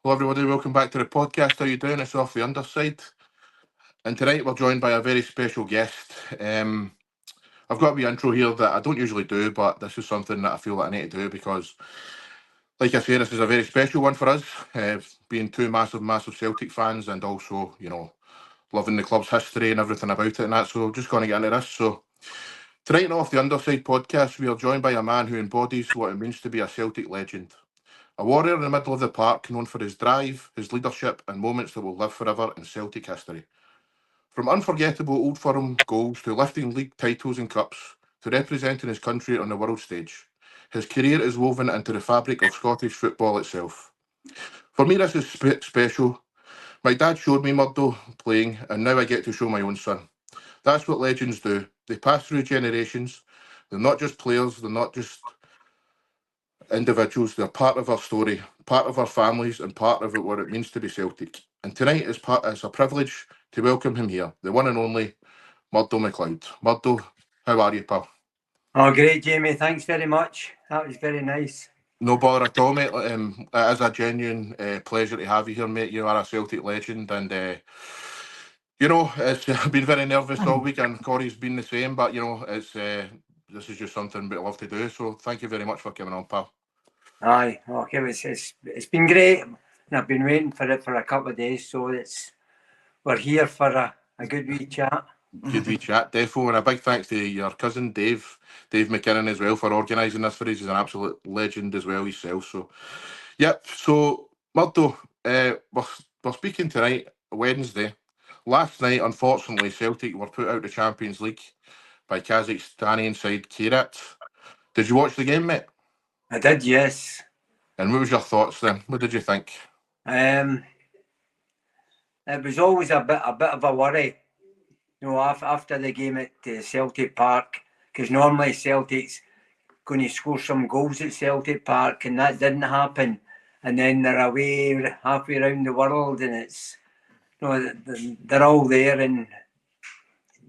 Hello everybody, welcome back to the podcast. How you doing? It's Off The Underside. And tonight we're joined by a very special guest. I've got a wee intro here that I don't usually do, but this is something that I feel that I need to do because, like I say, this is a very special one for us, being two massive Celtic fans and also, loving the club's history and everything about it and that. So just going to get into this. So tonight on Off The Underside podcast, we are joined by a man who embodies what it means to be a Celtic legend. A warrior in the middle of the park, known for his drive, his leadership, and moments that will live forever in Celtic history. From unforgettable Old Firm goals to lifting league titles and cups, to representing his country on the world stage, his career is woven into the fabric of Scottish football itself. For me, this is special. My dad showed me Murdo playing, and now I get to show my own son. That's what legends do. They pass through generations. They're not just players, they're not just individuals, they're part of our story, part of our families, and part of what it means to be Celtic. And tonight is a privilege to welcome him here, the one and only Murdo MacLeod. Murdo, how are you, pal? Oh, great, Jamie. Thanks very much. That was very nice. No bother at all, mate. It is a genuine pleasure to have you here, mate. You are a Celtic legend, and I've been very nervous all week, and Corey's been the same. But this is just something we love to do. So thank you very much for coming on, pal. Aye, okay, it's been great, and I've been waiting for it for a couple of days, so we're here for a good wee chat. Good wee chat, defo, and a big thanks to your cousin Dave McKinnon as well for organising this for us. He's an absolute legend as well himself. So, yep. So, Murdo, we're speaking tonight, Wednesday. Last night, unfortunately, Celtic were put out the Champions League by Kazakhstani side Kirat. Did you watch the game, mate? I did, yes. And what was your thoughts then? What did you think? It was always a bit of a worry, after the game at Celtic Park, because normally Celtic's going to score some goals at Celtic Park, and that didn't happen. And then they're away halfway around the world, and it's they're all there, and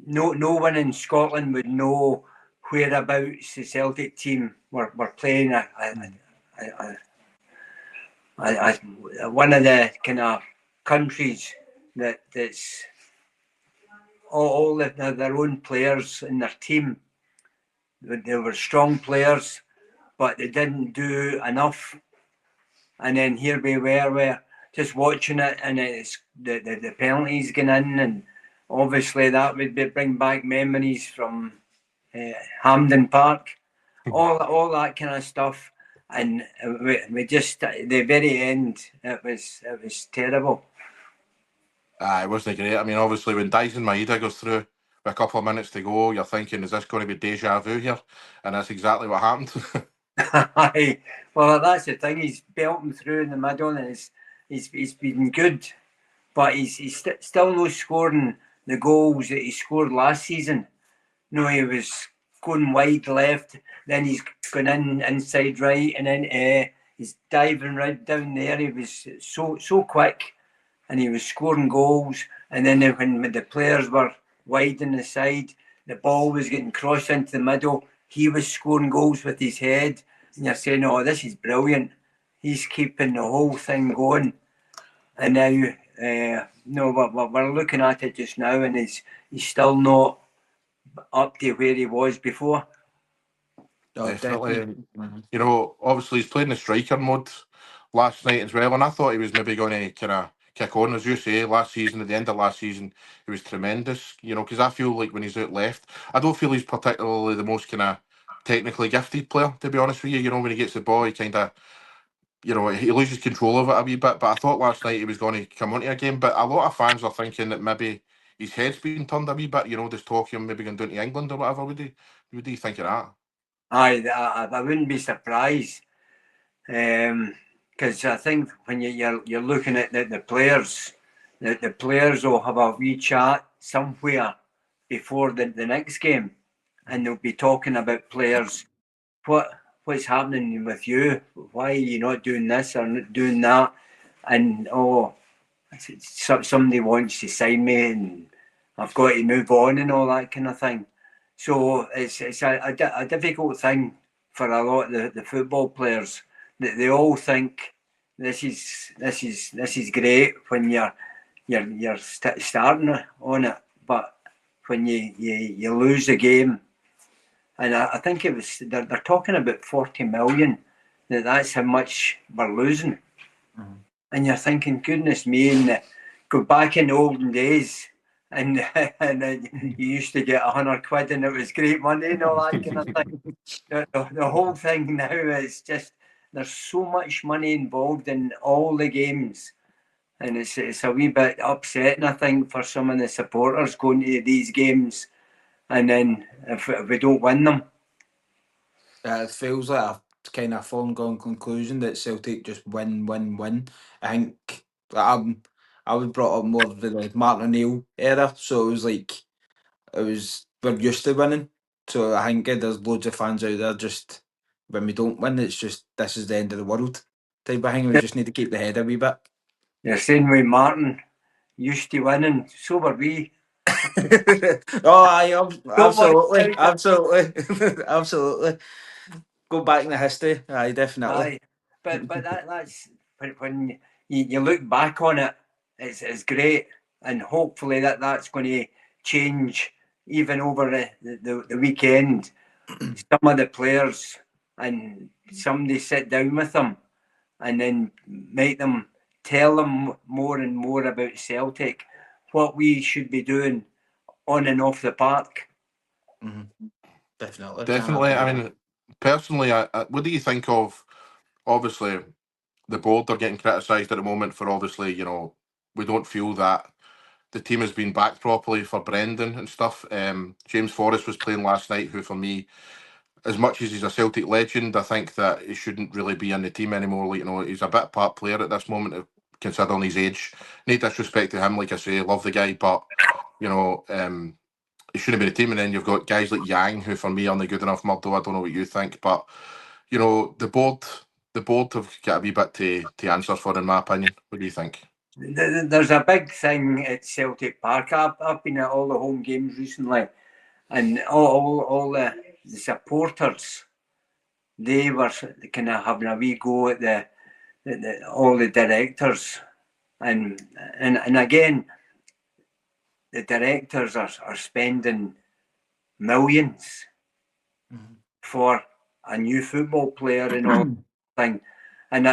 no one in Scotland would know whereabouts the Celtic team were playing one of the kind of countries that's all their own players in their team. They were strong players, but they didn't do enough. And then here we were just watching it, and it's the penalties going in, and obviously that would bring back memories from Hampden Park, all that kind of stuff. And we just at the very end, it was terrible. It wasn't great. I mean, obviously, when Dyson Maeda goes through with a couple of minutes to go, you're thinking, is this going to be deja vu here? And that's exactly what happened. Well, that's the thing. He's belting through in the middle, and he's been good, but he's still not scoring the goals that he scored last season. He was going wide left, then he's going inside right, and then he's diving right down there. He was so quick, and he was scoring goals. And then when the players were wide on the side, the ball was getting crossed into the middle. He was scoring goals with his head, and you're saying, "Oh, this is brilliant. He's keeping the whole thing going." And now, we're looking at it just now, and he's still not up to where he was before. Definitely. Obviously he's playing the striker mode last night as well, and I thought he was maybe going to kind of kick on, as you say, at the end of last season, he was tremendous, because I feel like when he's out left, I don't feel he's particularly the most kind of technically gifted player, to be honest with you. When he gets the ball, he kind of, he loses control of it a wee bit, but I thought last night he was going to come onto a game, but a lot of fans are thinking that maybe his head's been turned a wee bit, there's talk of him maybe going down to England or whatever. What do you think of that? I wouldn't be surprised, because I think when you're looking at the players, the players will have a wee chat somewhere before the next game, and they'll be talking about players. What's happening with you? Why are you not doing this or not doing that? And somebody wants to sign me, and I've got to move on, and all that kind of thing. So it's a difficult thing for a lot of the football players, that they all think this is great when you're starting on it, but when you lose a game, and I think it was they're talking about 40 million. That's how much we're losing, and you're thinking, goodness me, and go back in the olden days. And you used to get 100 quid and it was great money and all that kind of thing. The whole thing now is just, there's so much money involved in all the games, and it's a wee bit upsetting, I think, for some of the supporters going to these games, and then if we don't win them. It feels like a kind of foregone conclusion that Celtic just win. I think I was brought up more with the Martin O'Neill era, so it was like we're used to winning. So I think there's loads of fans out there just when we don't win, it's just this is the end of the world type of thing. We just need to keep the head a wee bit. You're saying with Martin used to winning, so were we. Oh, absolutely. Go back in the history. Aye, definitely. Aye, but that's when you look back on it, it's great, and hopefully that's going to change even over the weekend. Some of the players, and somebody sit down with them and then make them tell them more and more about Celtic, what we should be doing on and off the park. Mm-hmm. Definitely. I mean, personally, what do you think of, obviously, the board are getting criticised at the moment for, obviously, we don't feel that the team has been backed properly for Brendan and stuff. James Forrest was playing last night, who for me, as much as he's a Celtic legend, I think that he shouldn't really be in the team anymore. He's a bit part player at this moment, considering his age. No disrespect to him, like I say, love the guy, but he shouldn't be in the team. And then you've got guys like Yang, who for me aren't good enough. Murdo, I don't know what you think, but the board have got a wee bit to answer for, in my opinion. What do you think? There's a big thing at Celtic Park. I've been at all the home games recently, and all the supporters, they were kind of having a wee go at all the directors, and again, the directors are spending millions for a new football player and all thing, and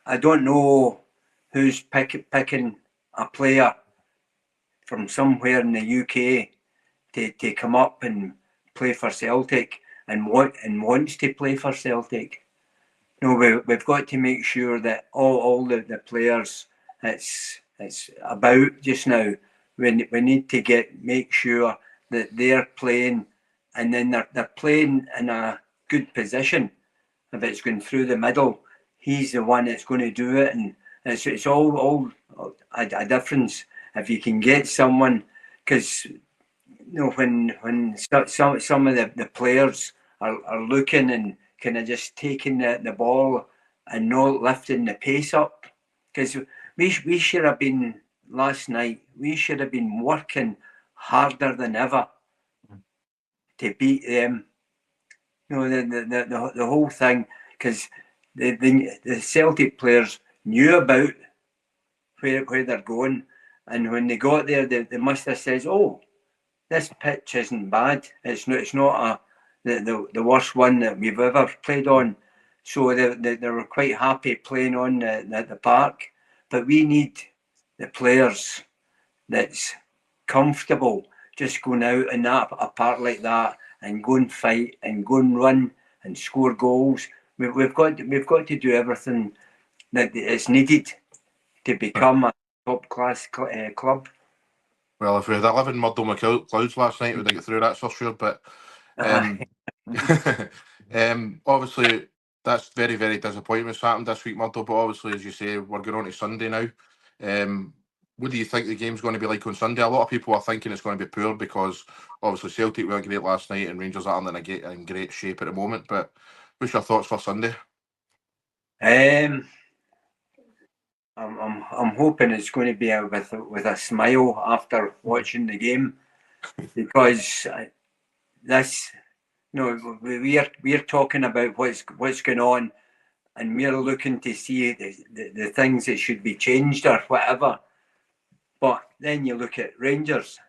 I don't know who's picking a player from somewhere in the UK to come up and play for Celtic and wants to play for Celtic. We've got to make sure that all the players it's about just now. We need to make sure that they're playing, and then they're playing in a good position. If it's going through the middle, he's the one that's going to do it, and it's all a difference if you can get someone, because when some of the players are looking and kind of just taking the ball and not lifting the pace up, because we should have been last night. We should have been working harder than ever to beat them. The whole thing, because the Celtic players knew about where they're going, and when they got there, they must have said, "Oh, this pitch isn't bad. It's not the worst one that we've ever played on." So they were quite happy playing on the park. But we need the players that's comfortable just going out in a park like that and go and fight and go and run and score goals. We've got to do everything that is needed to become a top class club. Well, if we had 11 Murdo MacLeods last night, we'd have got through, that's for sure. But obviously, that's very, very disappointing what's happened this week, Murdo. But obviously, as you say, we're going on to Sunday now. What do you think the game's going to be like on Sunday? A lot of people are thinking it's going to be poor because obviously Celtic weren't great last night and Rangers aren't in great shape at the moment. But what's your thoughts for Sunday? I'm hoping it's going to be with a smile after watching the game, because this, we're talking about what's going on and we're looking to see the things that should be changed or whatever. But then you look at Rangers.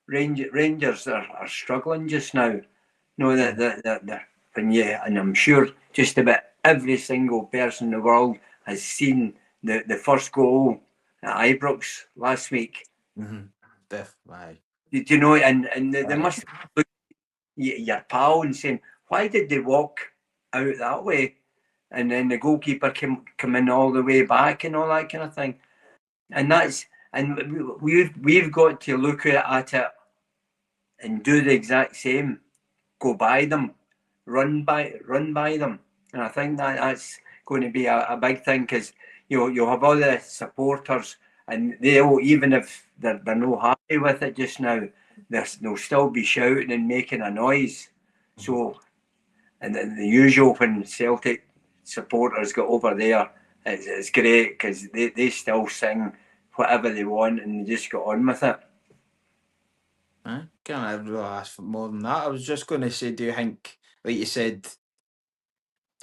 Rangers are struggling just now. No, that when you, and I'm sure just about every single person in the world has seen the first goal at Ibrox last week. Mm-hmm. Definitely. Do you know? And they must look at your pal and saying, why did they walk out that way? And then the goalkeeper come in all the way back and all that kind of thing. And we've got to look at it and do the exact same. Go by them, run by them, and I think that's going to be a big thing, because you'll have all the supporters, and they'll, even if they're not happy with it just now, they'll still be shouting and making a noise. So, and then the usual, when Celtic supporters get over there, it's great, because they still sing whatever they want and they just get on with it. Can't really ask for more than that. I was just going to say, do you think, like you said,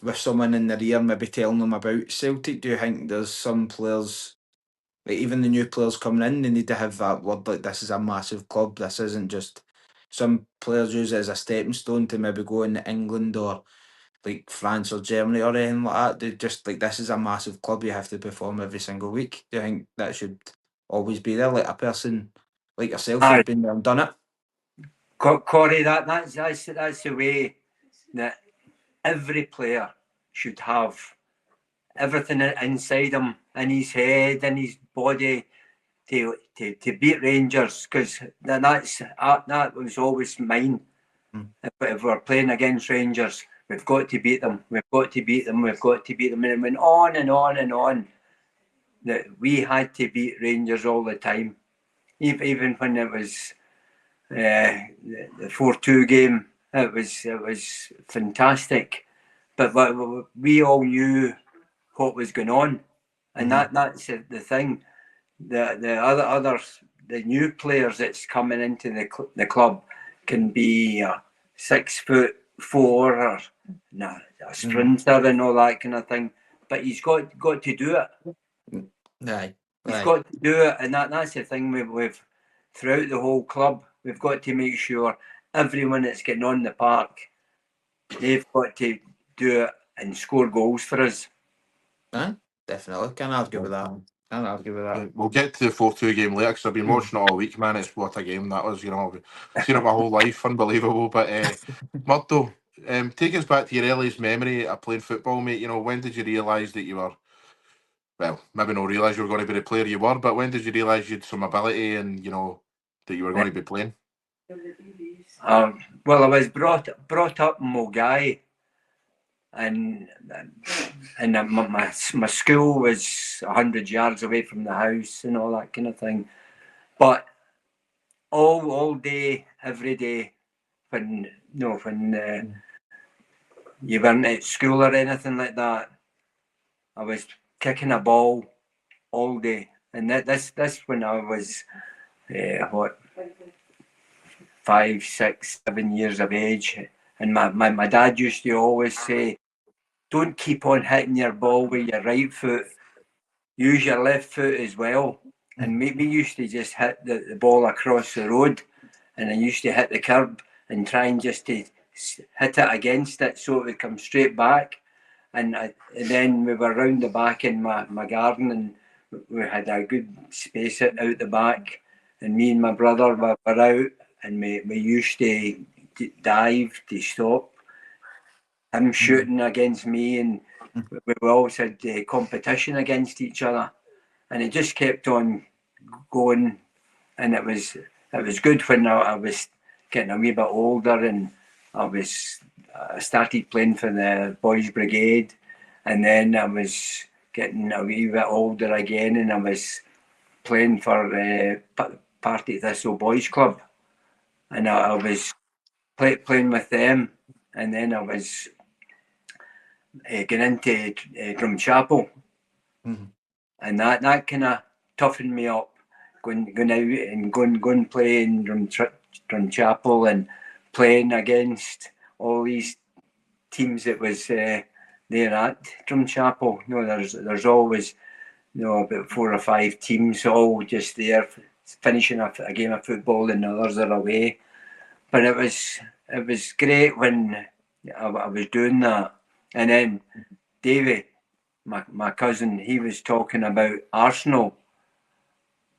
with someone in their ear maybe telling them about Celtic, do you think there's some players, like even the new players coming in, they need to have that word, like, this is a massive club, this isn't just, some players use it as a stepping stone to maybe go into England or like France or Germany or anything like that. They just, like, this is a massive club, you have to perform every single week. Do you think that should always be there, like a person like yourself who's been there and done it? Corey, that's the way that every player should have everything inside him, in his head, in his body, to beat Rangers, because that was always mine. If we're playing against Rangers, we've got to beat them. We've got to beat them. We've got to beat them, and it went on and on and on. That we had to beat Rangers all the time, even when it was the 4-2 game. It was fantastic, but we all knew what was going on, and that's the thing. The new players that's coming into the club can be 6'4" or a sprinter and all that kind of thing, but he's got to do it. He's got to do it, and that's the thing we've throughout the whole club. We've got to make sure everyone that's getting on the park, they've got to do it and score goals for us. Definitely. Can't argue with that. We'll get to the 4-2 game later, because I've been watching it all week, man. It's what a game that was. I've seen it my whole life. Unbelievable. But Murdo, take us back to your earliest memory of playing football, mate. When did you realise that you were, well, maybe not realise you were going to be the player you were, but when did you realise you had some ability and, that you were going to be playing? Well, I was brought up in Mulgai, and my school was 100 yards away from the house and all that kind of thing. But all day, every day, when you weren't at school or anything like that, I was kicking a ball all day, and that's when I was 5, 6, 7 years of age. And my dad used to always say, don't keep on hitting your ball with your right foot, use your left foot as well. And maybe used to just hit the ball across the road, and I used to hit the curb and try and just to hit it against it so it would come straight back. And then we were round the back in my garden, and we had a good space out the back, and me and my brother were out, and we used to dive to stop him shooting against me, and we always had competition against each other, and it just kept on going. And it was good when I was getting a wee bit older, and I started playing for the Boys Brigade, and then I was getting a wee bit older again, and I was playing for Partick Thistle Boys Club, and I was playing with them, and then I was getting into Drumchapel, and that kind of toughened me up, going out and going play in Drumchapel and playing against all these teams that was there at Drumchapel. There's always about 4 or 5 teams all just there finishing a game of football, and the others are away. But it was great when I was doing that. And then Davy, my cousin, he was talking about Arsenal.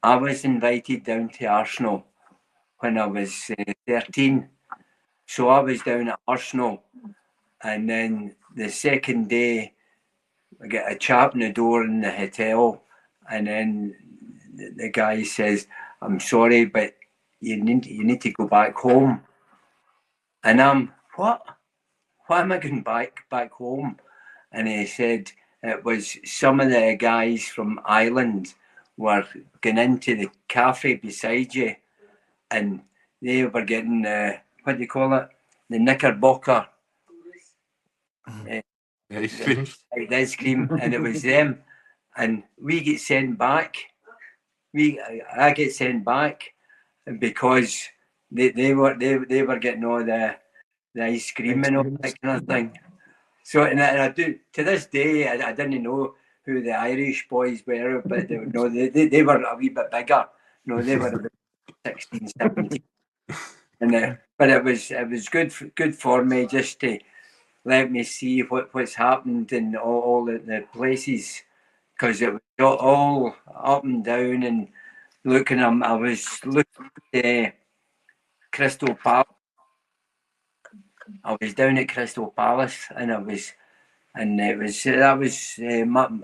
I was invited down to Arsenal when I was 13. So I was down at Arsenal, and then the second day I get a chap in the door in the hotel, and then the guy says, "I'm sorry, but you need to go back home." And I'm, what? Why am I going back home? And he said it was some of the guys from Ireland were going into the cafe beside you, and they were getting what do you call it? The Knickerbocker Ice creams. ice cream, and it was them. And we get sent back. I get sent back because they were getting all the ice cream and all that kind of thing. So and I do to this day I didn't know who the Irish boys were, but they were a wee bit bigger. They were about 16, 17. And but it was good for me just to let me see what's happened in all the places, because it was all up and down and looking. I was looking at Crystal Palace. I was down at Crystal Palace, and that was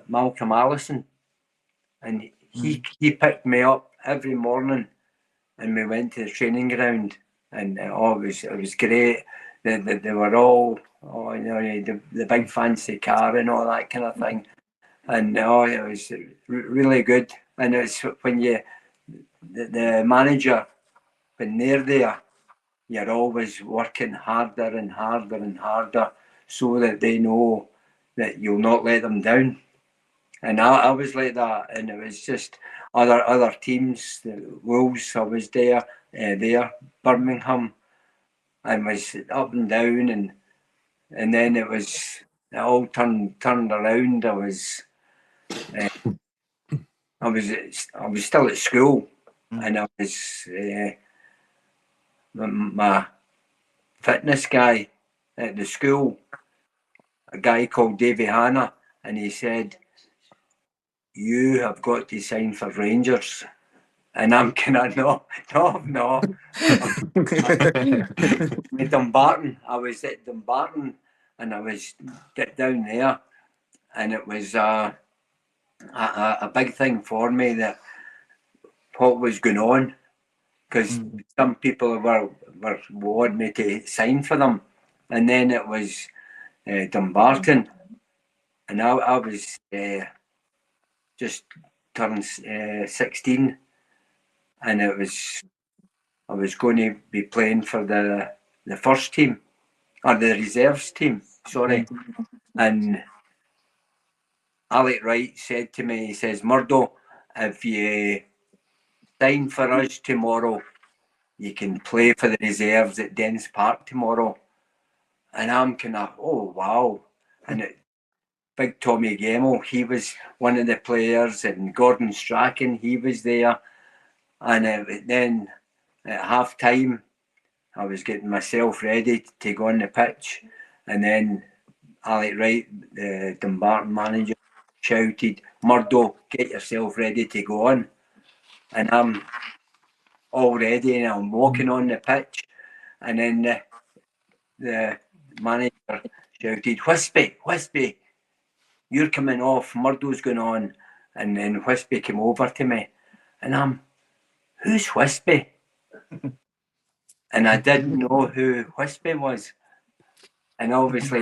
Malcolm Allison, and he picked me up every morning, and we went to the training ground, and it was great. They were all the big fancy car and all that kind of thing, and it was really good. And it's when the manager, when they're there, you're always working harder and harder and harder so that they know that you'll not let them down. And I was like that, and it was just other teams, the Wolves, I was there, Birmingham, and was up and down, and then it all turned around. I was still at school, and I was my fitness guy at the school, a guy called Davy Hanna, and he said, "You have got to sign for Rangers." And I'm kind of, no. Dumbarton. I was at Dumbarton, and I was down there, and it was a big thing for me that what was going on, because some people were wanting me to sign for them, and then it was Dumbarton, and I was just turned 16, and I was going to be playing for the first team, or the reserves team, sorry. And Alec Wright said to me, he says, "Murdo, if you sign for us tomorrow, you can play for the reserves at Dens Park tomorrow." And I'm kind of, oh wow. And big Tommy Gemmell, he was one of the players, and Gordon Strachan, he was there. And then at half time, I was getting myself ready to go on the pitch, and then Alec Wright, the Dumbarton manager, shouted, "Murdo, get yourself ready to go on." And I'm all ready, and I'm walking on the pitch, and then the manager shouted, Whispy, you're coming off, Murdo's going on." And then Whispy came over to me, and I'm, "Who's Whispy?" And I didn't know who Whispy was. And obviously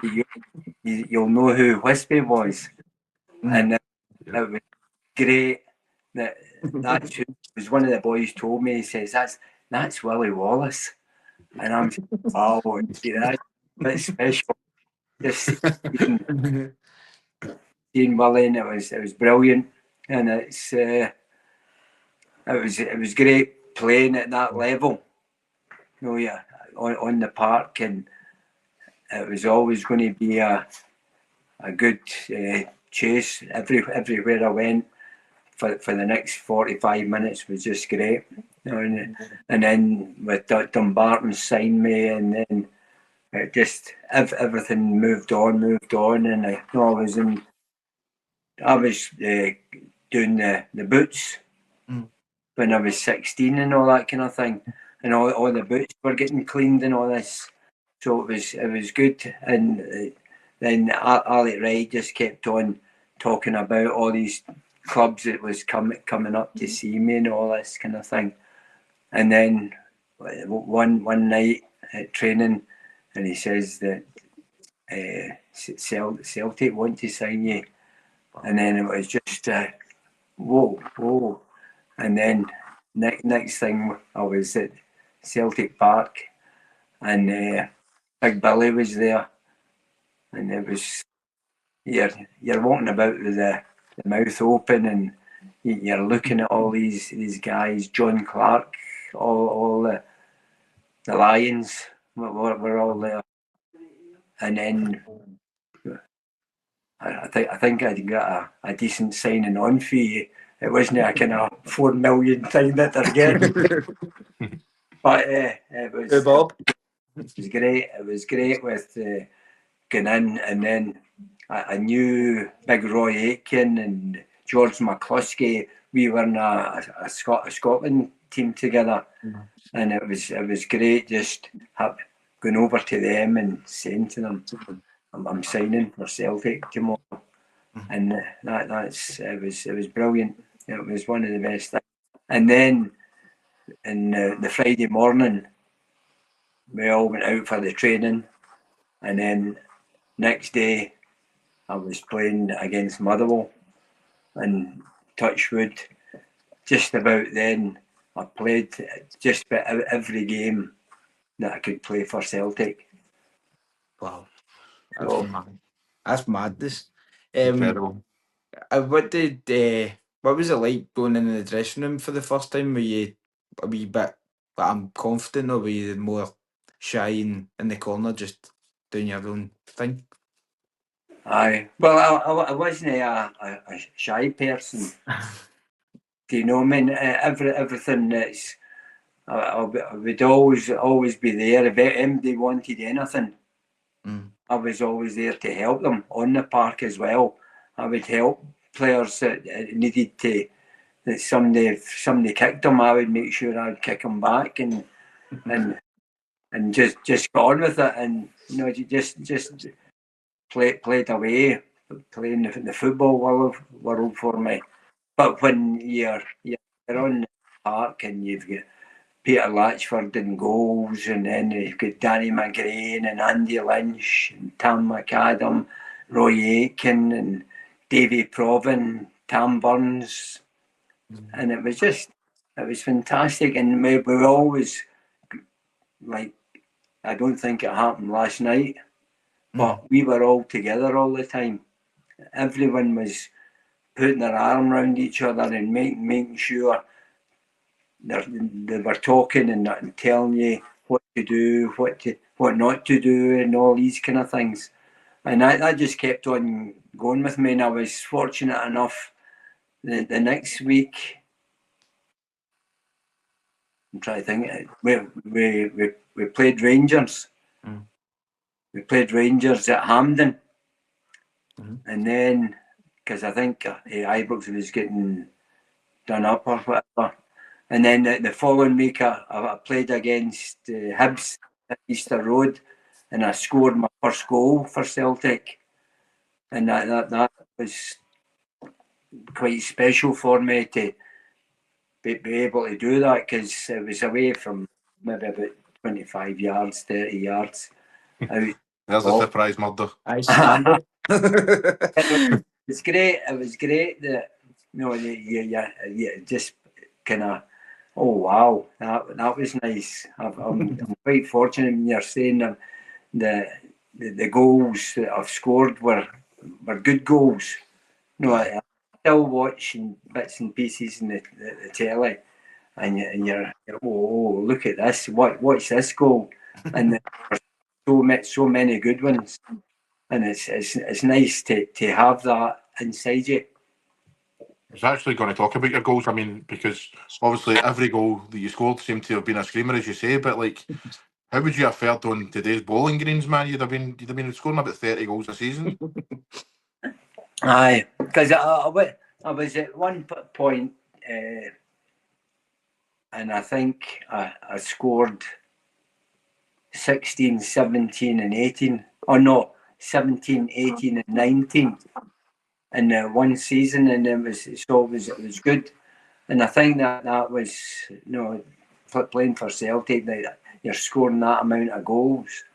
you'll know who Whispy was. And it was great. That's who was. One of the boys told me, he says, that's Willie Wallace. And I'm, oh, that's a bit special. Just seeing Willie, and it was brilliant. And it was great playing at that level. On the park, and it was always going to be a good chase everywhere I went. For the next 45 minutes was just great. And then with Dumbarton signed me, and then it just everything moved on, and I was doing the boots when I was 16 and all that kind of thing, and all the boots were getting cleaned and all this, so it was good. And then Alec Wright just kept on talking about all these clubs that was coming up to see me and all this kind of thing. And then one night at training, and he says that Celtic want to sign you, and then it was just whoa. And then next thing I was at Celtic Park, and Big Billy was there, and it was you're walking about with the mouth open, and you're looking at all these guys, John Clark, all the Lions were all there, and then I think I'd got a decent signing on fee. It wasn't a kind of 4 million thing that they're getting, but it was. Hey, Bob. It was great. It was great with going in, and then I knew Big Roy Aitken and George McCluskey. We were in a Scotland team together, and it was great just going over to them and saying to them, I'm signing for Celtic tomorrow, and it was brilliant. It was one of the best things. And then in the Friday morning, we all went out for the training, and then next day I was playing against Motherwell, and touchwood, just about then I played just about every game that I could play for Celtic. Wow, So, that's madness. Incredible. What was it like going in the dressing room for the first time? Were you a wee bit confident, or were you more shy in the corner, just doing your own thing? aye. Well, I wasn't a shy person. Do you know what I mean? Everything that's I would always be there. If anybody wanted anything, I was always there to help them on the park as well. I would help players that needed to. That if somebody kicked them, I would make sure I'd kick them back and just get on with it, and just played away, playing the football world for me. But when you're on the park and you've got Peter Latchford in goals, and then you've got Danny McGrain and Andy Lynch and Tam McAdam, Roy Aitken and Davy Provan, Tam Burns, and it was fantastic. And we were always like, I don't think it happened last night, but we were all together all the time. Everyone was putting their arm around each other and making sure they were talking and telling you what to do, what not to do, and all these kind of things. And that just kept on going with me. And I was fortunate enough the next week. I'm trying to think. We played Rangers. We played Rangers at Hampden, and then because I think Ibrox was getting done up or whatever. And then the following week, I played against Hibs at Easter Road, and I scored my first goal for Celtic, and that was quite special for me to be able to do that, because it was away from maybe about 25 yards, 30 yards. There's a surprise, Murdo. I stand. It was great. It was great that you just kind of, oh wow, that was nice. I'm quite fortunate when you're saying the goals that I've scored were good goals. I still watching bits and pieces in the telly, and you're oh, look at this, what's this goal? And there were so many good ones. and it's nice to have that inside you. I was actually going to talk about your goals. I mean, because obviously every goal that you scored seemed to have been a screamer, as you say. But like, how would you have fared on today's Bowling Greens, man? You'd have been scoring about 30 goals a season. Aye, because I was at one point, and I think I scored 16, 17 and 18. Oh no, 17, 18 and 19 in one season, and it was good. And I think that was, playing for Celtic, that you're scoring that amount of goals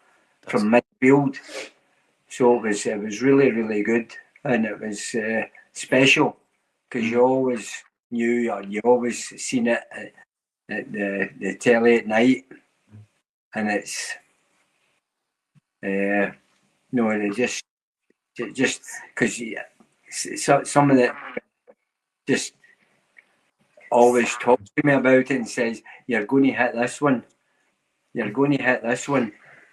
from midfield. So it was really, really good, and it was special because you always knew, or you always seen it at the telly at night, and it's it just because some of it just always talks to me about it and says, you're going to hit this one,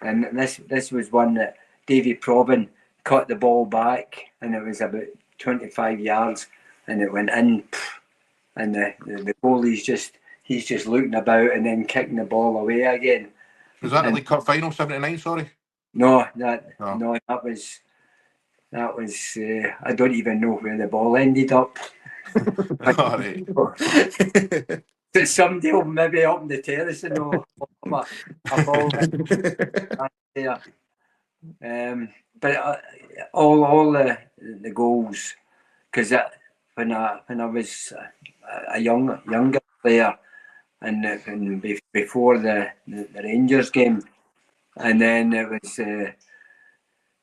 and this was one that Davy Probin cut the ball back, and it was about 25 yards, and it went in, and the goalie's just looking about and then kicking the ball away again. Was that the League Cup final, 79, sorry? No, that was I don't even know where the ball ended up. All right. Somebody will maybe up in the terrace and know a ball there. But all the goals, because when I was a younger player, and before the Rangers game, and then it was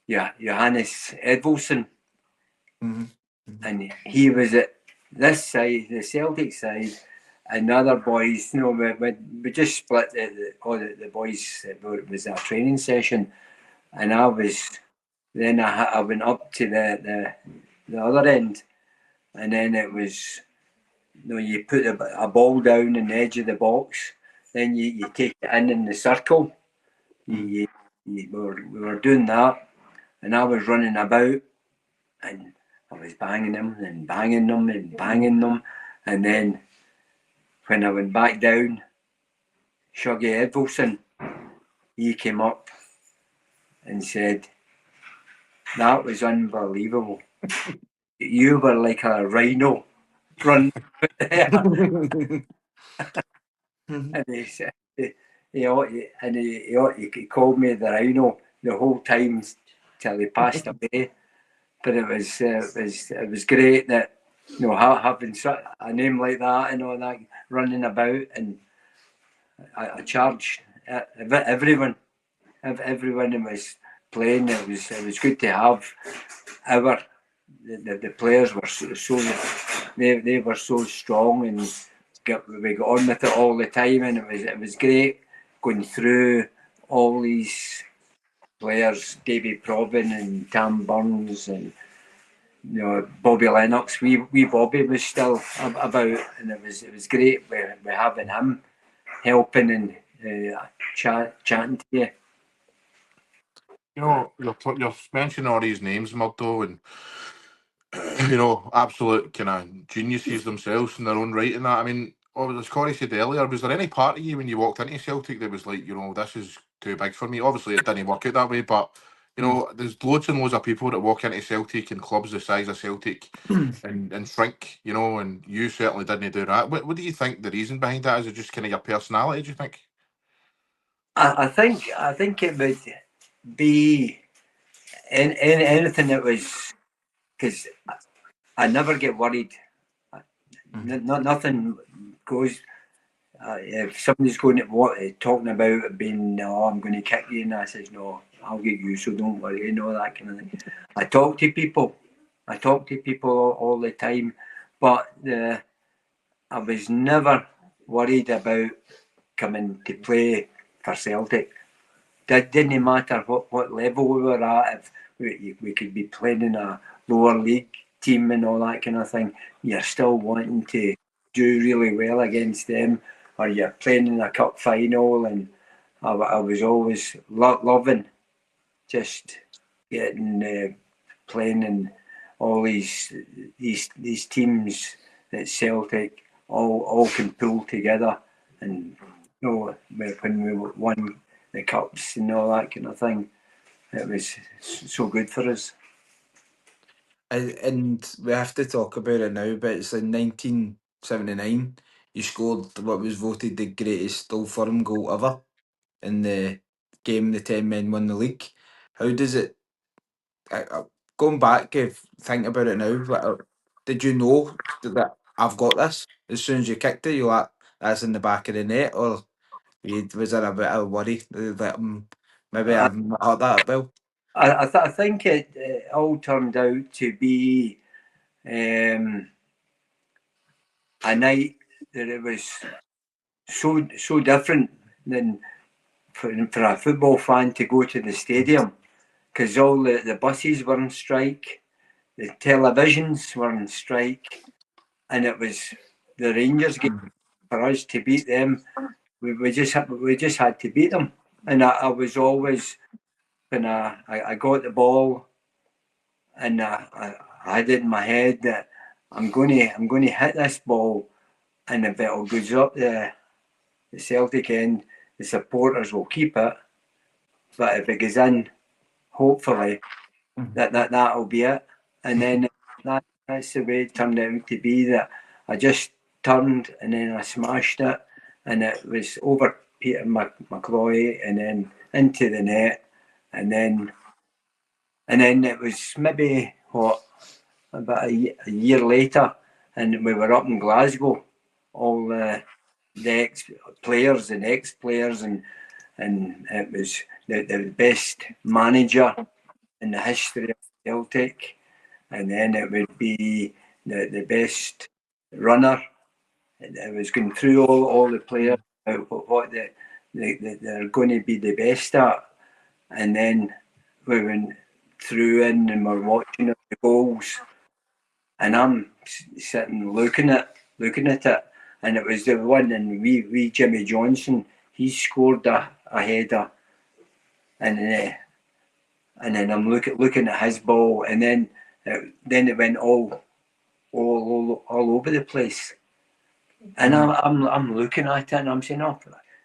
Johannes Edvaldsen, and he was at this side, the Celtic side, and the other boys, we just split all the boys. It was a training session, and I went up to the other end, and then it was, you put a ball down in the edge of the box, then you take it in the circle. We were doing that, and I was running about, and I was banging them and banging them and banging them, and then when I went back down, Shuggy Edvaldsen, he came up and said, that was unbelievable. You were like a rhino running there. And he said, he called me the rhino the whole time till he passed away. But it was great that, having a name like that and all that, running about, and I charged everyone who was playing. It was good to have the players were so they were so strong, and we got on with it all the time, and it was great going through all these players, Davy Probin and Tam Burns and Bobby Lennox. Wee Bobby was still about, and it was great with having him helping and chatting to you. You're mentioning all these names, Murdo, and absolute kind of geniuses themselves in their own right. And that, I mean, as Corey said earlier, was there any part of you when you walked into Celtic that was like, this is too big for me? Obviously, it didn't work out that way, but there's loads and loads of people that walk into Celtic and clubs the size of Celtic and shrink, and you certainly didn't do that. What do you think the reason behind that is? It just kind of your personality, do you think? I think it would be anything that was, because I never get worried. Nothing goes. If somebody's going to talking about being, I'm going to kick you, and I says, no, I'll get you, so don't worry, that kind of thing. I talk to people all the time, but I was never worried about coming to play for Celtic. That didn't matter what level we were at. If we could be playing in a lower league team and all that kind of thing, you're still wanting to do really well against them, or you're playing in a cup final, and I was always loving just getting playing in all these teams that Celtic all can pull together, and when we won the cups and all that kind of thing, it was so good for us. And we have to talk about it now, but it's in 1979 you scored what was voted the greatest Old Firm goal ever in the game the 10 men won the league. How does it, going back, if think about it now, did you know that I've got this? As soon as you kicked it, you're like, that's in the back of the net, or was there a bit of worry that maybe I've not heard that, Bill? I think it all turned out to be a night that it was so different than for a football fan to go to the stadium, because all the buses were on strike, the televisions were on strike, and it was the Rangers game. For us to beat them, we just had to beat them. And I was always, when I got the ball, and I had it in my head that I'm going to hit this ball, and if it goes up the Celtic end, the supporters will keep it. But if it goes in, hopefully that'll be it. And then that's the way it turned out to be. That I just turned and then I smashed it, and it was over Peter MacLeod and then into the net, and then it was maybe about a year later, and we were up in Glasgow, all the ex-players and ex-players, and it was the best manager in the history of Celtic, and then it would be the best runner. It was going through all the players, what they're going to be the best at, and then we went through and we're watching the goals, and I'm sitting looking at it, and it was the one, and we Jimmy Johnson, he scored a header, and then I'm looking at his ball, and then it went all over the place, and I'm looking at it, and I'm saying, oh,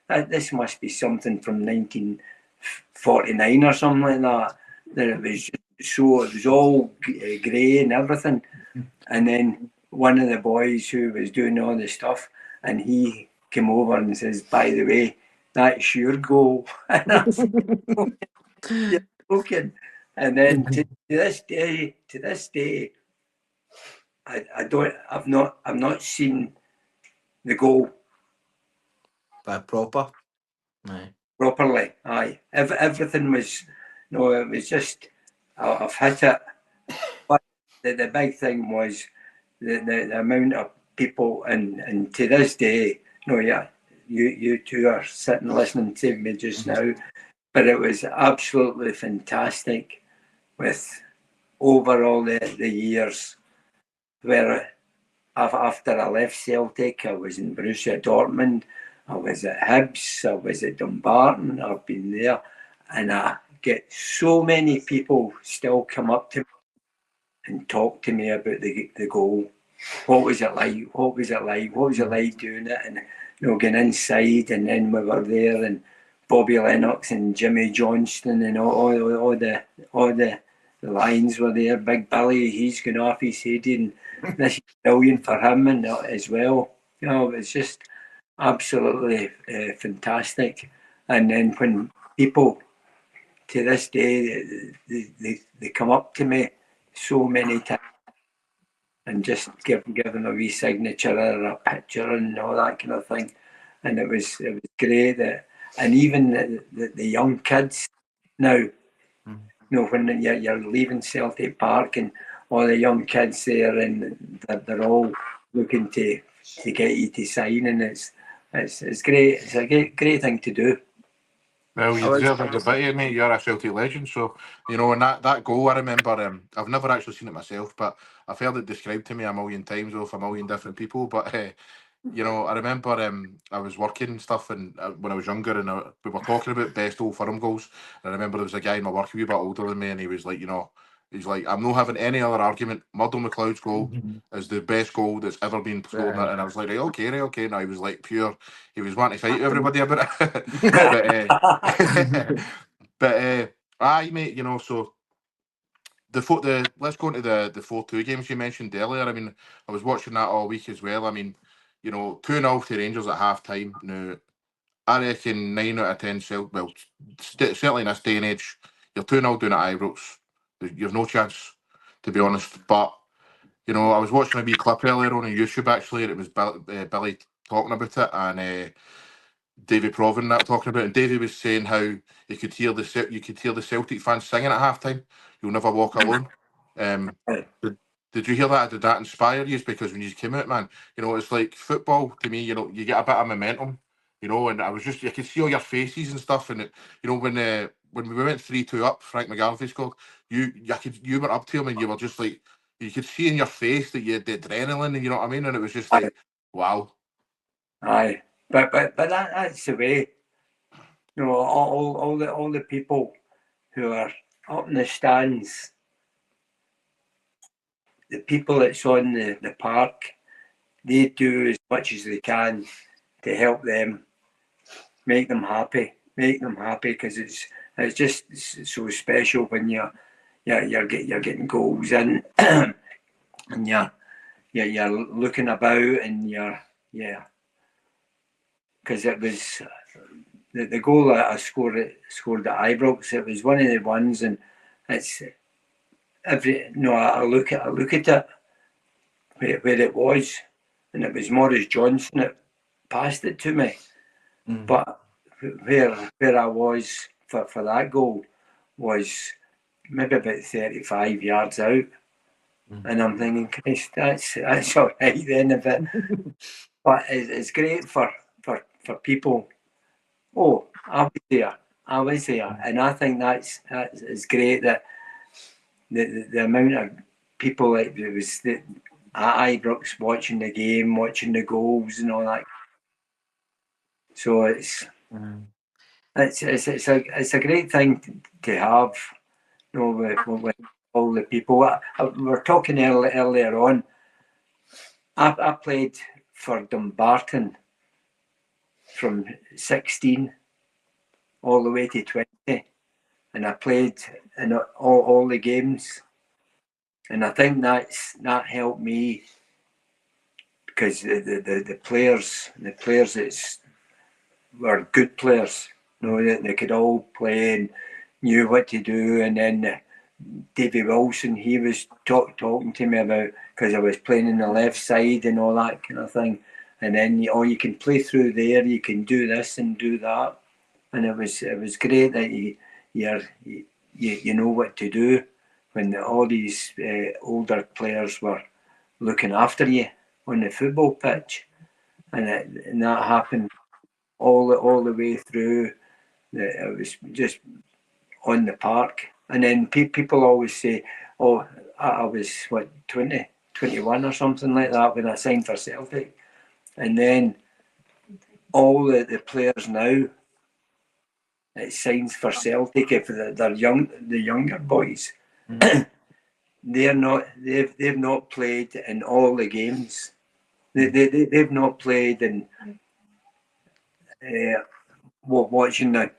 this must be something from 1949 or something like that. That it was all grey and everything, and then one of the boys who was doing all the stuff, and he came over and says, by the way, that's your goal. And I said, you're joking. And then to this day, I've not seen the goal Proper. Aye. properly. Aye, everything was, no, it was just, I've hit it. But the big thing was the amount of people, and to this day, no, yeah, you two are sitting listening to me just now, but it was absolutely fantastic with over all the years, where after I left Celtic, I was in Borussia Dortmund, I was at Hibs, I was at Dumbarton, I've been there, and I get so many people still come up to me and talk to me about the goal. What was it like? What was it like? What was it like doing it? And going inside, and then we were there, and Bobby Lennox and Jimmy Johnston and all the lines were there. Big Billy, he's going off his head, and this is brilliant for him and as well. It's just absolutely fantastic. And then when people to this day, they come up to me so many times and just giving a wee signature or a picture and all that kind of thing. And it was great that, and even the young kids now, when you're leaving Celtic Park and all the young kids there, and they're all looking to get you to sign, and it's great. It's a great thing to do. Well, you deserve a debate, mate. You're a Celtic legend, so and that goal, I remember. I've never actually seen it myself, but I've heard it described to me a million times off a million different people. But you know, I remember I was working and stuff, and when I was younger, and we were talking about best Old Firm goals. And I remember there was a guy in my work a wee bit older than me, and he was like, you know, he's like, I'm not having any other argument. Murdo MacLeod's goal is the best goal that's ever been scored. Right. And I was like, right, okay. Now he was like pure. He was wanting to fight everybody about it. but aye, mate. You know, so the let's go into the 4-2 games you mentioned earlier. I mean, I was watching that all week as well. I mean, you know, 2-0 to Rangers at half time. Now, I reckon 9 out of 10 certainly in this day and age, you're 2-0 down at Ibrox. You've no chance, to be honest. But, you know, I was watching a wee clip earlier on YouTube actually, and it was Billy talking about it, and Davy Provan that talking about it. And Davy was saying how you could hear the Celtic fans singing at half time. You'll never walk alone. Did you hear that? Did that inspire you? Because when you came out, man, you know, it's like football to me. You know, you get a bit of momentum. You know, and I could see all your faces and stuff. And you know, when we went 3-2 up, Frank McGarvey scored. You were up to him, and you were just like, you could see in your face that you had the adrenaline, and you know what I mean. And it was just like, wow. Aye, but that's the way. You know, all the people who are up in the stands, the people that's on the park, they do as much as they can to help them, make them happy, because it's just so special when you're getting goals in, and you're looking about, and because it was the goal that I scored at Ibrox. It was one of the ones, and it's I look at it where it was, and it was Maurice Johnson that passed it to me. But where I was for that goal was maybe about 35 yards out. And I'm thinking, Christ, that's all right then. But it's great for people. Oh, I was there, and I think that's great that the amount of people that there was at Ibrox watching the game, watching the goals and all that. So it's a great thing to have, you know, with all the people. We were talking earlier on. I played for Dumbarton from 16 all the way to 20, and I played in all the games, and I think that helped me because the players were good players. You know, they could all play and knew what to do. And then Davy Wilson, he was talking to me about, because I was playing in the left side and all that kind of thing. And then you can play through there, you can do this and do that. And it was great that you know what to do when all these older players were looking after you on the football pitch, and that happened all the way through. It was just on the park, and then people always say, "Oh, I was 20, 21 or something like that when I signed for Celtic," and then all the players now that signs for Celtic, if they're young, the younger boys, they've not played in all the games. They've not played in watching the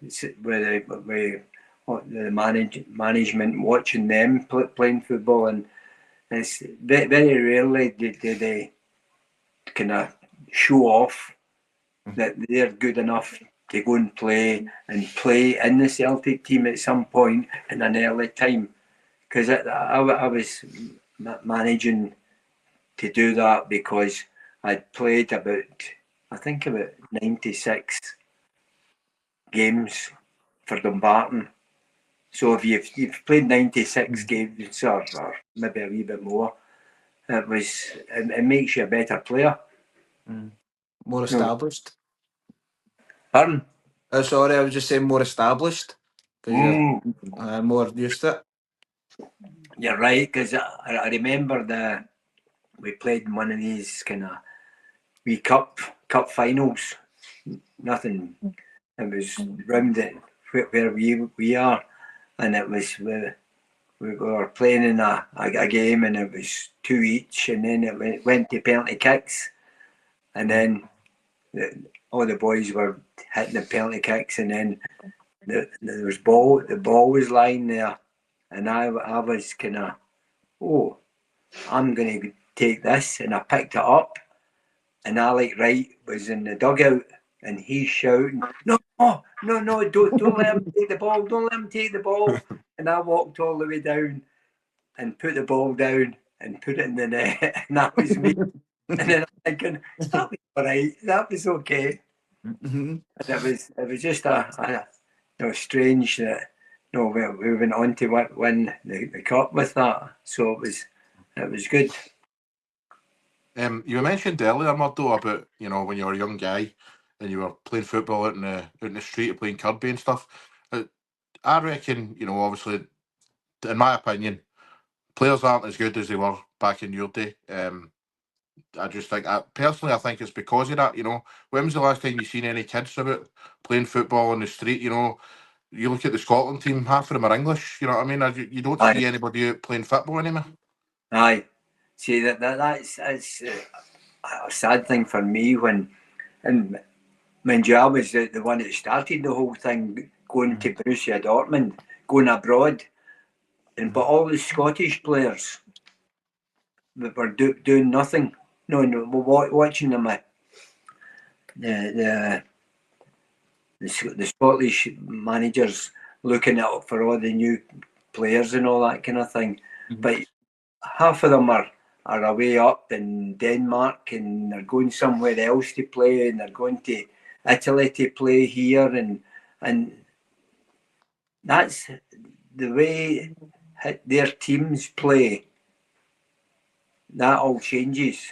management watching them playing football, and it's very rarely do they kind of show off that they're good enough to go and play in the Celtic team at some point in an early time, because I was managing to do that because I'd played about 96 games for Dumbarton. So if you've played 96 games or maybe a wee bit more, it makes you a better player. More established. Pardon? Sorry, I was just saying more established because you're more used to it. You're right, because I remember we played in one of these kind of wee cup finals. Nothing. It was round it where we are, and it was we were playing in a game, and it was 2 each, and then it went to penalty kicks, and then all the boys were hitting the penalty kicks, and then there was the ball was lying there, and I was kind of, oh, I'm going to take this, and I picked it up, and Alec Wright was in the dugout, and he's shouting, no, don't let him take the ball, don't let him take the ball. And I walked all the way down and put the ball down and put it in the net, and that was me. And then I'm thinking, that was all right, that was okay. And it was just a strange that we went on to win the cup with that. So it was good. You mentioned earlier, Murdo, about when you were a young guy and you were playing football out in the street, playing Kirby and stuff. I reckon, obviously, in my opinion, players aren't as good as they were back in your day. I just think, personally, I think it's because of that. When was the last time you seen any kids about playing football on the street? You look at the Scotland team, half of them are English. You know what I mean? You don't see anybody out playing football anymore. Aye, see that's a sad thing for me when I was the one that started the whole thing, going to Borussia Dortmund, going abroad, but all the Scottish players that were doing nothing. No, watching them, the Scottish managers looking out for all the new players and all that kind of thing. But half of them are away up in Denmark, and they're going somewhere else to play, and they're going to Italy to play here, and that's the way their teams play. That all changes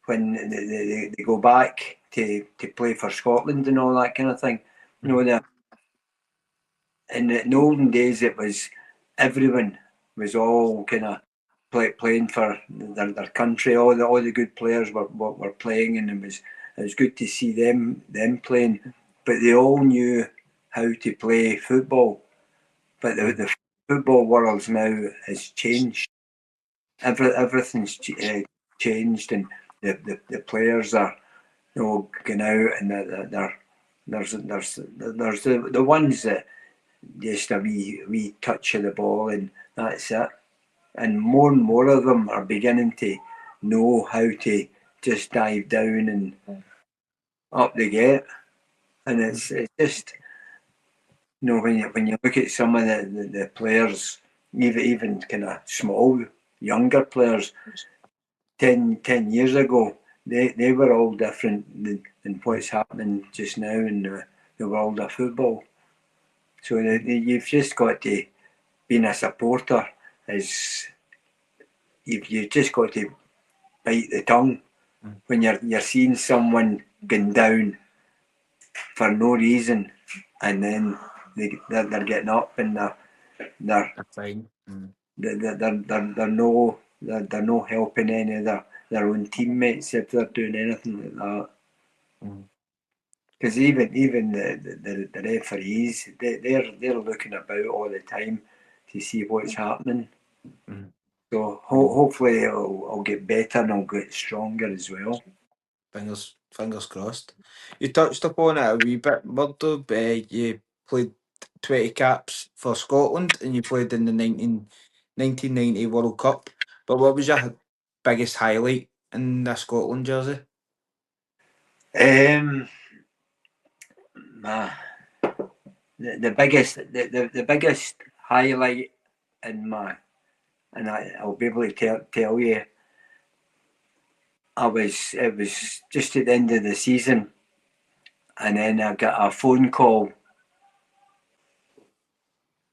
when they go back to play for Scotland and all that kind of thing. In the olden days, it was everyone was all kind of playing for their country. All the good players were playing, and it was good to see them playing. But they all knew how to play football. But the football world now has changed. Everything's changed, and the players are going out, and there's the ones that just a wee touch of the ball, and that's it. And more of them are beginning to know how to just dive down and up they get. And it's just, when you look at some of the players, even kind of small, younger players, 10 years ago, they were all different than what's happening just now in the world of football. So you've just got to, being a supporter, you've just got to bite the tongue when you're seeing someone going down for no reason, and then they're getting up, and they're fine. they're no helping any of their own teammates if they're doing anything like that. Because even the referees, they're looking about all the time to see what's happening. So hopefully I'll get better, and I'll get stronger as well. Fingers crossed. You touched upon it a wee bit, Murdo, but you played 20 caps for Scotland, and you played in the 1990 World Cup. But what was your biggest highlight in the Scotland jersey? The biggest highlight in and I'll be able to tell you, it was just at the end of the season, and then I got a phone call,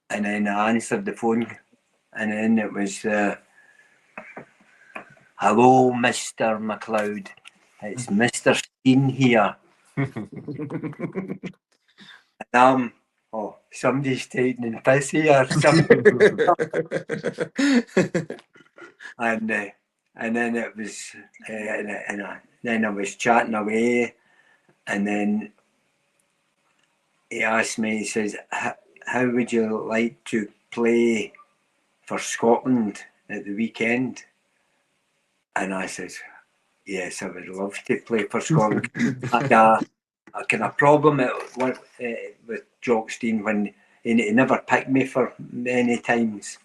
and then I answered the phone, and then it was, hello, Mr. MacLeod, it's Mr. Steen here. And somebody's taking the piss here. And And then it was, then I was chatting away, and then he asked me, he says, how would you like to play for Scotland at the weekend? And I says, yes, I would love to play for Scotland. I kind of problem with Jockstein when he never picked me for many times.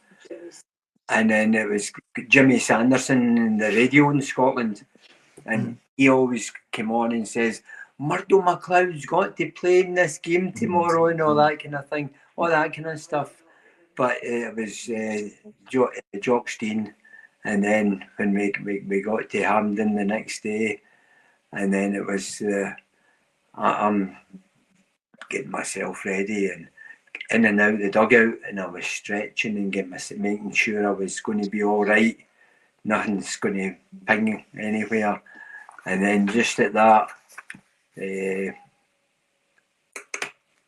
And then it was Jimmy Sanderson in the radio in Scotland, and he always came on and says, Murdo MacLeod's got to play in this game tomorrow and all that kind of thing, all that kind of stuff. But it was Jockstein, and then when we got to Hampden the next day, and then it was I'm getting myself ready and in and out the dugout, and I was stretching and making sure I was going to be all right. Nothing's going to ping anywhere. And then just at that,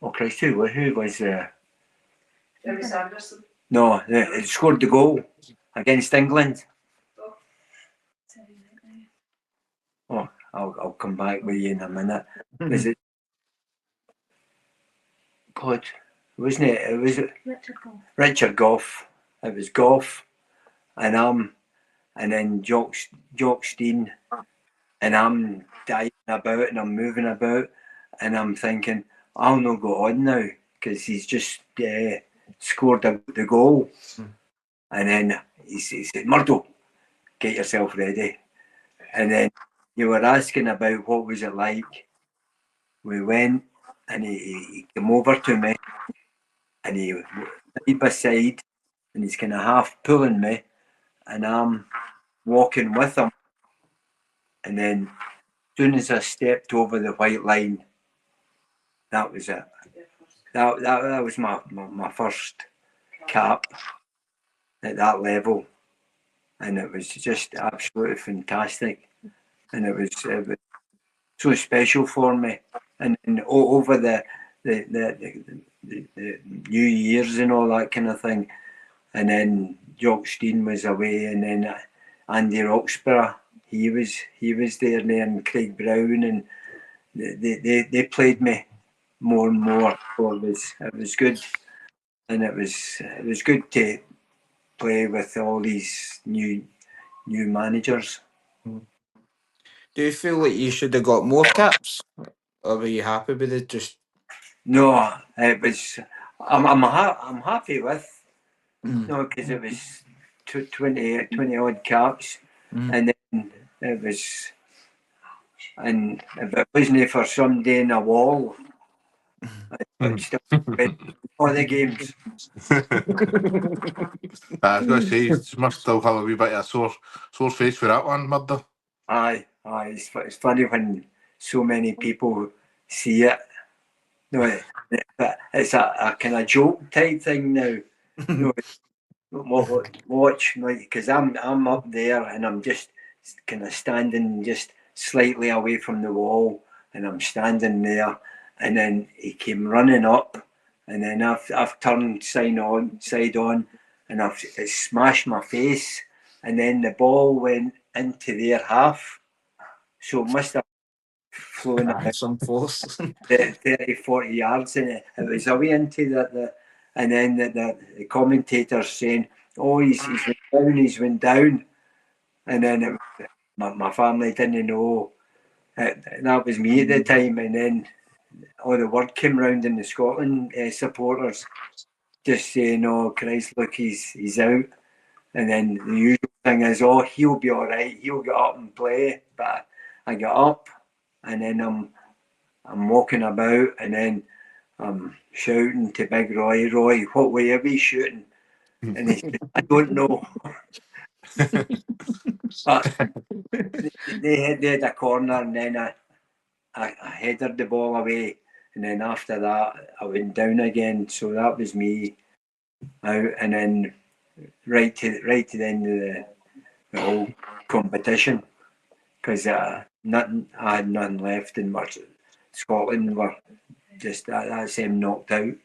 oh Christ, who was Jimmy Sanderson. No, it scored the goal against England. Oh, I'll come back with you in a minute. Was it? God, wasn't it? It was Richard Gough. It was Gough, and then Jockstein, and I'm diving about and I'm moving about, and I'm thinking I'll not go on now because he's just scored the goal, and then he said, Murdo, get yourself ready, and then you were asking about what was it like. We went, and he came over to me, and he side by side, and he's kind of half pulling me, and I'm walking with him, and then as soon as I stepped over the white line, that was it. That was my first cap at that level, and it was just absolutely fantastic, and it was so special for me. And over the New Year's and all that kind of thing, and then Jockstein was away, and then Andy Roxburgh, he was there, and Craig Brown, and they played me more and more. So it was good, and it was good to play with all these new managers. Do you feel like you should have got more caps, or were you happy with it? Just No, it was. I'm happy with. No, because it was 20 odd caps, and then it was, and if it wasn't for somebody in a wall, I'd still win all the games. I was going to say, you must still have a wee bit of a sore face for that one, Murdo. Aye, it's funny when so many people see it. No, it's a kind of joke type thing now. No, watch, because I'm up there and I'm just kind of standing just slightly away from the wall, and I'm standing there, and then he came running up, and then I've turned side on, and I've smashed my face, and then the ball went into their half, so it must have flown about some force. 30-40 yards, and it was away into the and then the commentators saying, oh, he's went down, and then my family didn't know that was me at the time, and then all the word came round in the Scotland supporters just saying, oh Christ, look, he's out, and then the usual thing is, oh, he'll be all right, he'll get up and play, but I got up, and then I'm walking about, and then I'm shouting to Big Roy, what way are we shooting? And he said, I don't know. But they had a corner, and then I headed the ball away, and then after that I went down again. So that was me out, and then right to the end of the whole competition, because I had nothing left, and much Scotland were just that's them knocked out.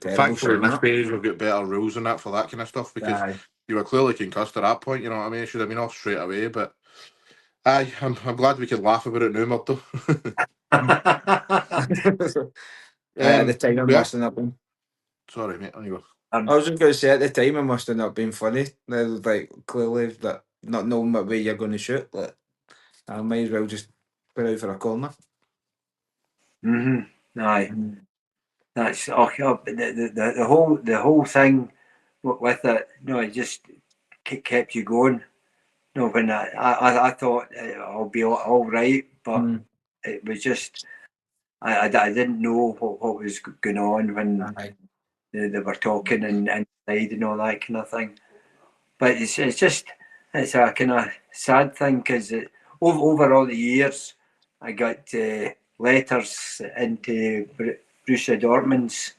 Thankfully, in this page we've got better rules and that for that kind of stuff, because you were clearly concussed at that point. You know what I mean? It should have been off straight away. But aye, I'm glad we could laugh about it now, Murdo. At the time, it yeah. must have not been. Sorry, mate. On you go. I was just going to say, at the time, it must have not been funny. Like, clearly, that not knowing what way you're going to shoot, like, I might as well just put out for a corner. Aye, that's the whole thing with it. No, it just kept you going. No, when I thought I'll be all right, but it was just I didn't know what was going on when Aye. they were talking and inside and all that kind of thing. But it's just it's a kind of sad thing because over all the years I got letters into Borussia Dortmund's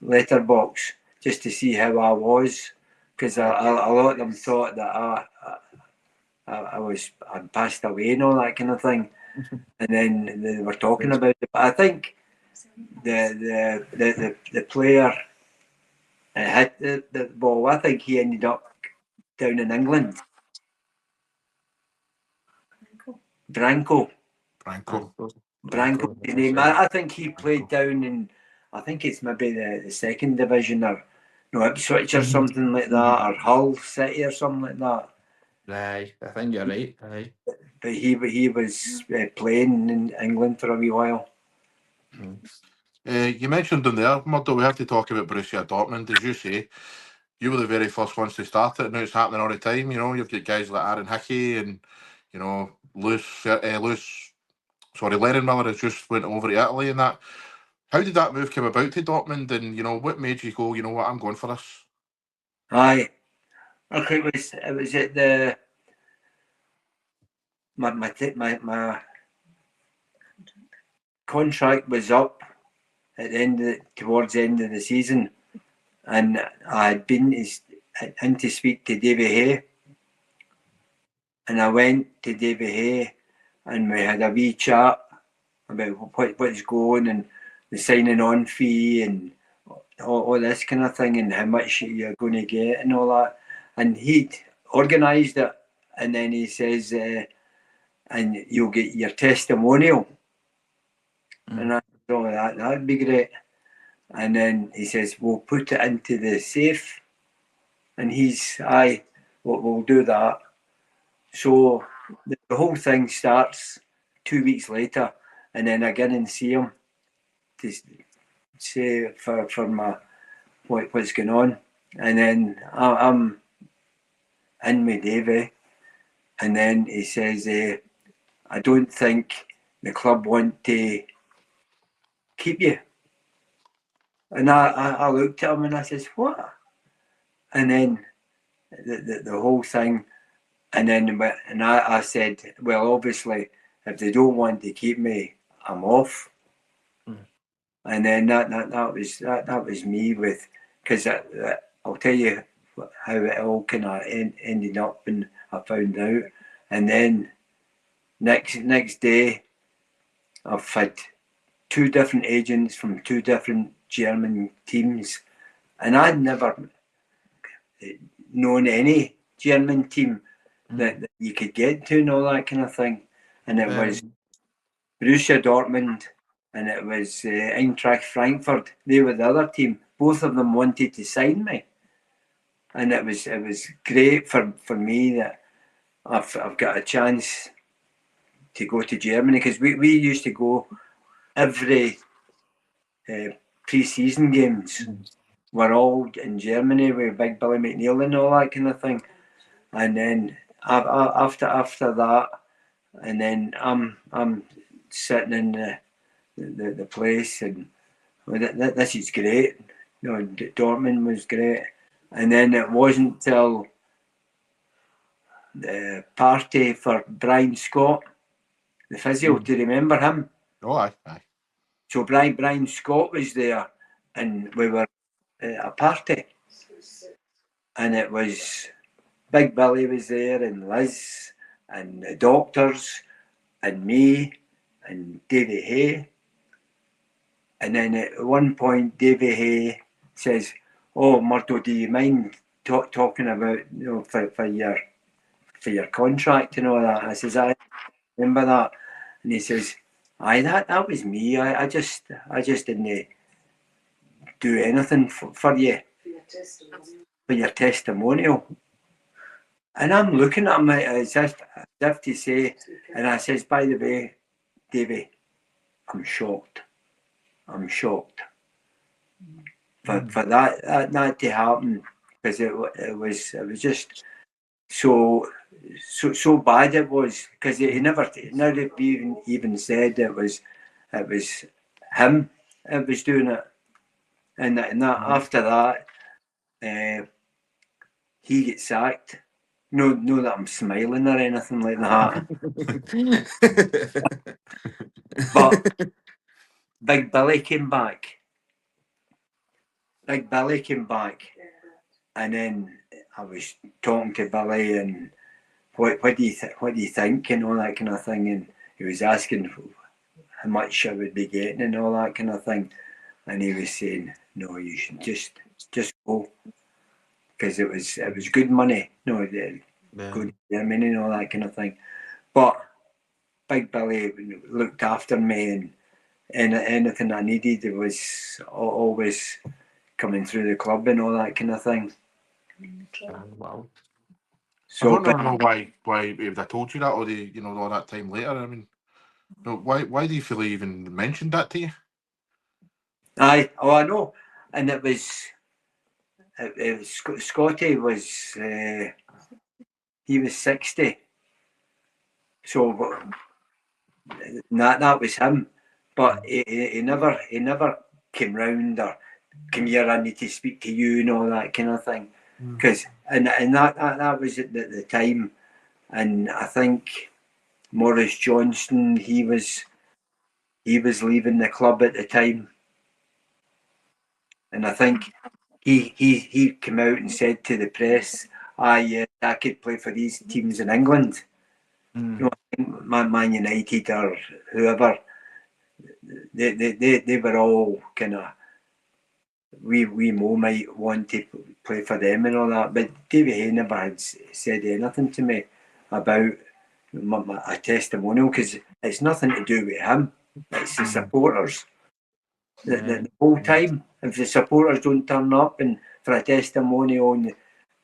letterbox just to see how I was, because a lot of them thought that I'd passed away and all that kind of thing, and then they were talking about it. But I think the player hit the ball. I think he ended up down in England. Branco. His name. I think he played down in. I think it's maybe the second division, or no, Ipswich or something like that, or Hull City or something like that. Aye, I think you're right. Aye. But he was playing in England for a wee while. You mentioned them there, Murdo. We have to talk about Borussia Dortmund. As you say, you were the very first ones to start it. Now it's happening all the time. You know, you've got guys like Aaron Hickey and, you know, Lennon Miller has just went over to Italy and that. How did that move come about to Dortmund? And, you know, what made you go, you know what, I'm going for this? Aye. Okay, it was at the my contract was up at the end towards the end of the season, and I had been in to speak to Davy Hay, and I went to Davy Hay, and we had a wee chat about what's going and the signing on fee and all this kind of thing and how much you're going to get and all that, and he'd organised it, and then he says, and you'll get your testimonial. And I thought that'd be great. And then he says, we'll put it into the safe. And we'll do that. So the whole thing starts 2 weeks later, and then I get and see him to say for my what's going on. And then I'm in with Davey, and then he says, I don't think the club want to keep you. And I looked at him and I says, what? And then the whole thing, and then I said, well, obviously, if they don't want to keep me, I'm off. And then that was me with, because I'll tell you how it all kind of ended up, and I found out. And then next day, I've had 2 different agents from 2 different German teams, and I'd never known any German team that you could get to and all that kind of thing. And it was Borussia Dortmund and it was Eintracht Frankfurt. They were the other team. Both of them wanted to sign me, and it was great for me that I've got a chance to go to Germany, because we used to go every pre-season games were all in Germany with Big Billy McNeil and all that kind of thing. And then after that, and then I'm sitting in the place, and this is great. You know, Dortmund was great. And then it wasn't till the party for Brian Scott, the physio. Do you remember him? Oh, aye. So Brian Scott was there, and we were at a party, and it was Big Billy was there, and Liz, and the doctors, and me, and Davy Hay. And then at one point, Davy Hay says, "Oh, Murdo, do you mind talking about, for your contract and all that. I says, I remember that, and he says, "Aye, that was me. I just didn't do anything for you, for your testimonial." And I'm looking at him as if to say, and I says, "By the way, Davy, I'm shocked. I'm shocked for that to happen, because it was just so bad it was, because he never even said it was him that was doing it, and that after that he gets sacked. No, that I'm smiling or anything like that. But Big Billy came back. Big Billy came back, and then I was talking to Billy, and what do you think, and all that kind of thing, and he was asking how much I would be getting and all that kind of thing, and he was saying, "No, you should just go, because it was good money. No, go to Germany and all that kind of thing." But Big Billy looked after me, and anything I needed, it was always coming through the club and all that kind of thing. Wow. So, I don't know why if I told you that, or all that time later. I mean, why do you feel he even mentioned that to you? I know, and it was Scotty was he was 60, so that was him, but he never came round or come here, I need to speak to you and all that kind of thing, because and that was at the time, and I think Maurice Johnston, he was leaving the club at the time, and I think he came out and said to the press, I could play for these teams in England. I think Man United or whoever, they were all kind of, we Mo might want to play for them and all that, but Davy Hay never had said anything to me about a testimonial, because it's nothing to do with him, it's the supporters. The whole time, if the supporters don't turn up and for a testimonial and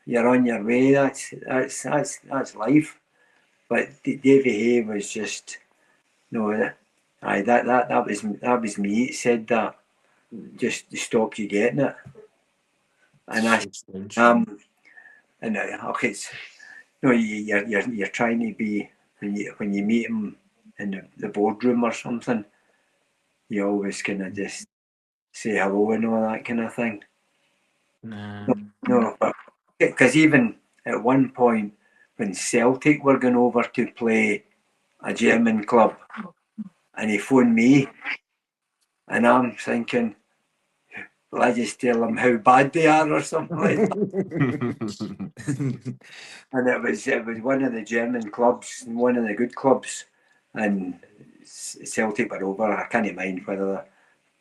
you're on your way, that's life. But Davy Hay was just that was me. It said that just to stop you getting it, and okay, it's, you're trying to be, when you meet him in the boardroom or something, you always kind of just say hello and all that kind of thing. No, but because even at one point when Celtic were going over to play a German club, and he phoned me, and I'm thinking, will I just tell them how bad they are or something like that? And it was one of the German clubs, one of the good clubs, and Celtic were over. I can't mind whether they're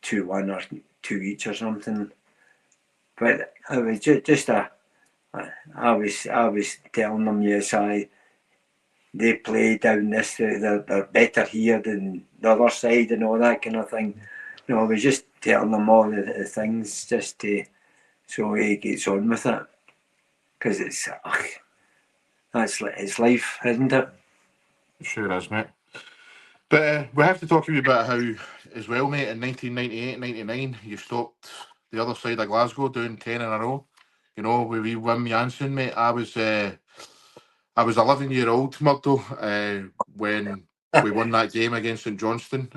2-1 or 2 each or something. But it was just I was telling them, yes, they play down this, they're better here than the other side and all that kind of thing. I was just telling them all the things just so he gets on with it, because it's life, isn't it? Sure is, mate. But we have to talk a wee bit about how, as well, mate, in 1998-99, you stopped the other side of Glasgow doing 10 in a row. With wee Wim Jansen, mate. I was 11-year-old, Murdo, when we won that game against St Johnstone.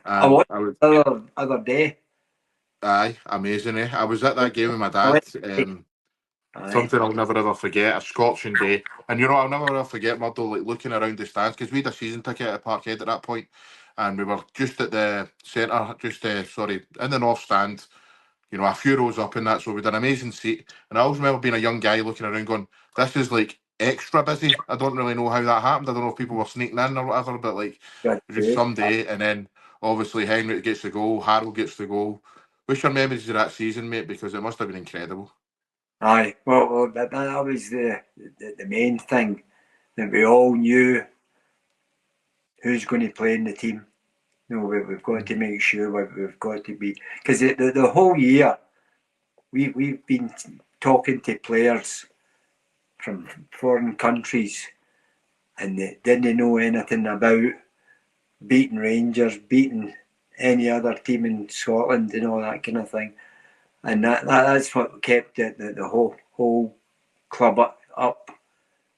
I watched the other day. Aye, amazing, eh? I was at that game with my dad. Something I'll never ever forget, a scorching day. And I'll never ever forget, Murdo, like looking around the stands, because we had a season ticket at Parkhead at that point, and we were just at the centre, in the north stand, a few rows up in that, so we had an amazing seat. And I always remember being a young guy looking around going, this is like extra busy. I don't really know how that happened. I don't know if people were sneaking in or whatever, but like, just some day. And then obviously Henrik gets the goal, Harold gets the goal. What's your memories of that season, mate? Because it must have been incredible. Aye, well that was the main thing, that we all knew who's going to play in the team. No, we've got to make sure we've got to be, because the whole year we've been talking to players from foreign countries, and they didn't know anything about beating Rangers, beating any other team in Scotland, and all that kind of thing. And that's what kept the whole club up.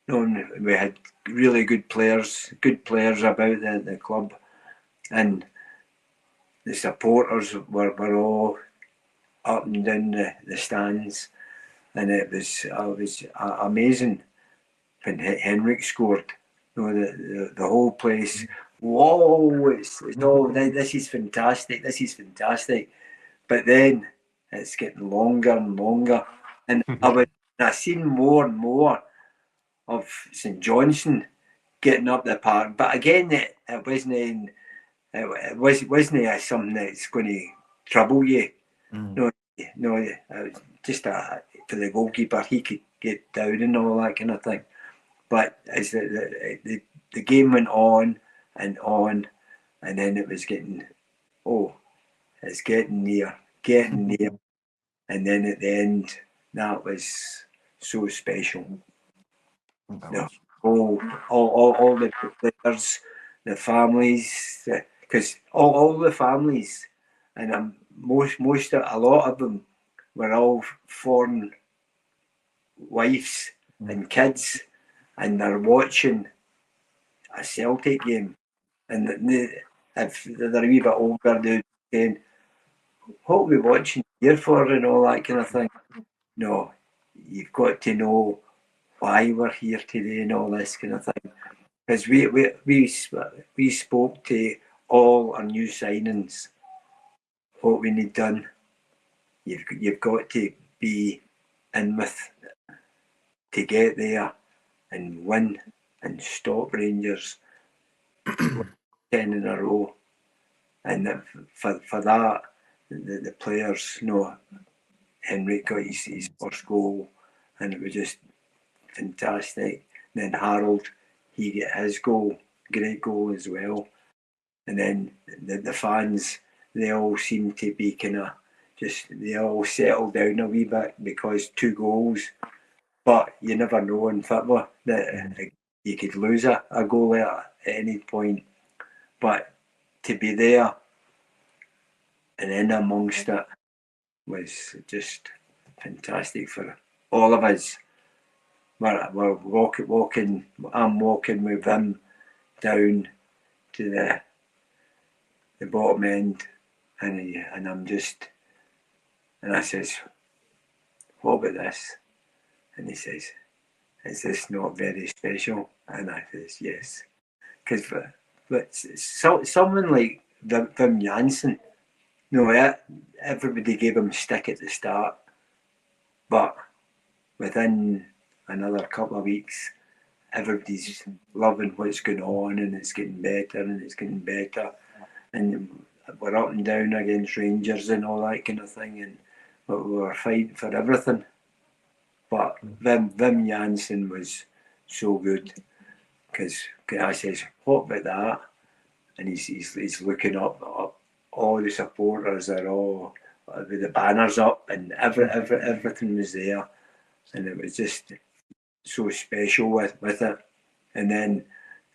You know, we had really good players about the club, and the supporters were all up and down the stands, and it was amazing when Henrik scored. You know, the whole place. Whoa! It's all, this is fantastic. This is fantastic. But then it's getting longer and longer, and I seen more and more of St Johnstone getting up the park. But again, it wasn't. It wasn't something that's going to trouble you. No, just for the goalkeeper, he could get down and all that kind of thing. But as the game went on, and then it was getting, it's getting near, and then at the end, that was so special. All the players, the families, because all the families, and a lot of them were all foreign wives and kids, and they're watching a Celtic game, and if they're a wee bit older, they're saying, "What are we watching here for?" and all that kind of thing. No, you've got to know why we're here today and all this kind of thing. Because we spoke to all our new signings, what we need done. You've got to be in with to get there and win and stop Rangers 10 in a row. And for that, the players, Henrik got his first goal, and it was just fantastic. And then Harold, he got his goal, great goal as well. And then the fans, they all seem to be they all settled down a wee bit, because 2 goals. But you never know in football that you could lose a goal at any point. But to be there and in amongst it was just fantastic for all of us. We're walking. I'm walking with him down to the bottom end, and I'm just, and I says, "What about this?" And he says, "Is this not very special?" And I says, "Yes," because but someone like Wim Jansen, everybody gave him stick at the start, but within another couple of weeks, everybody's loving what's going on, and it's getting better, and we're up and down against Rangers and all that kind of thing, and we were fighting for everything. But Wim Jansen was so good, because I says, "What about that?" And he's looking up. All the supporters are all with the banners up, and everything was there, and it was just so special with it. And then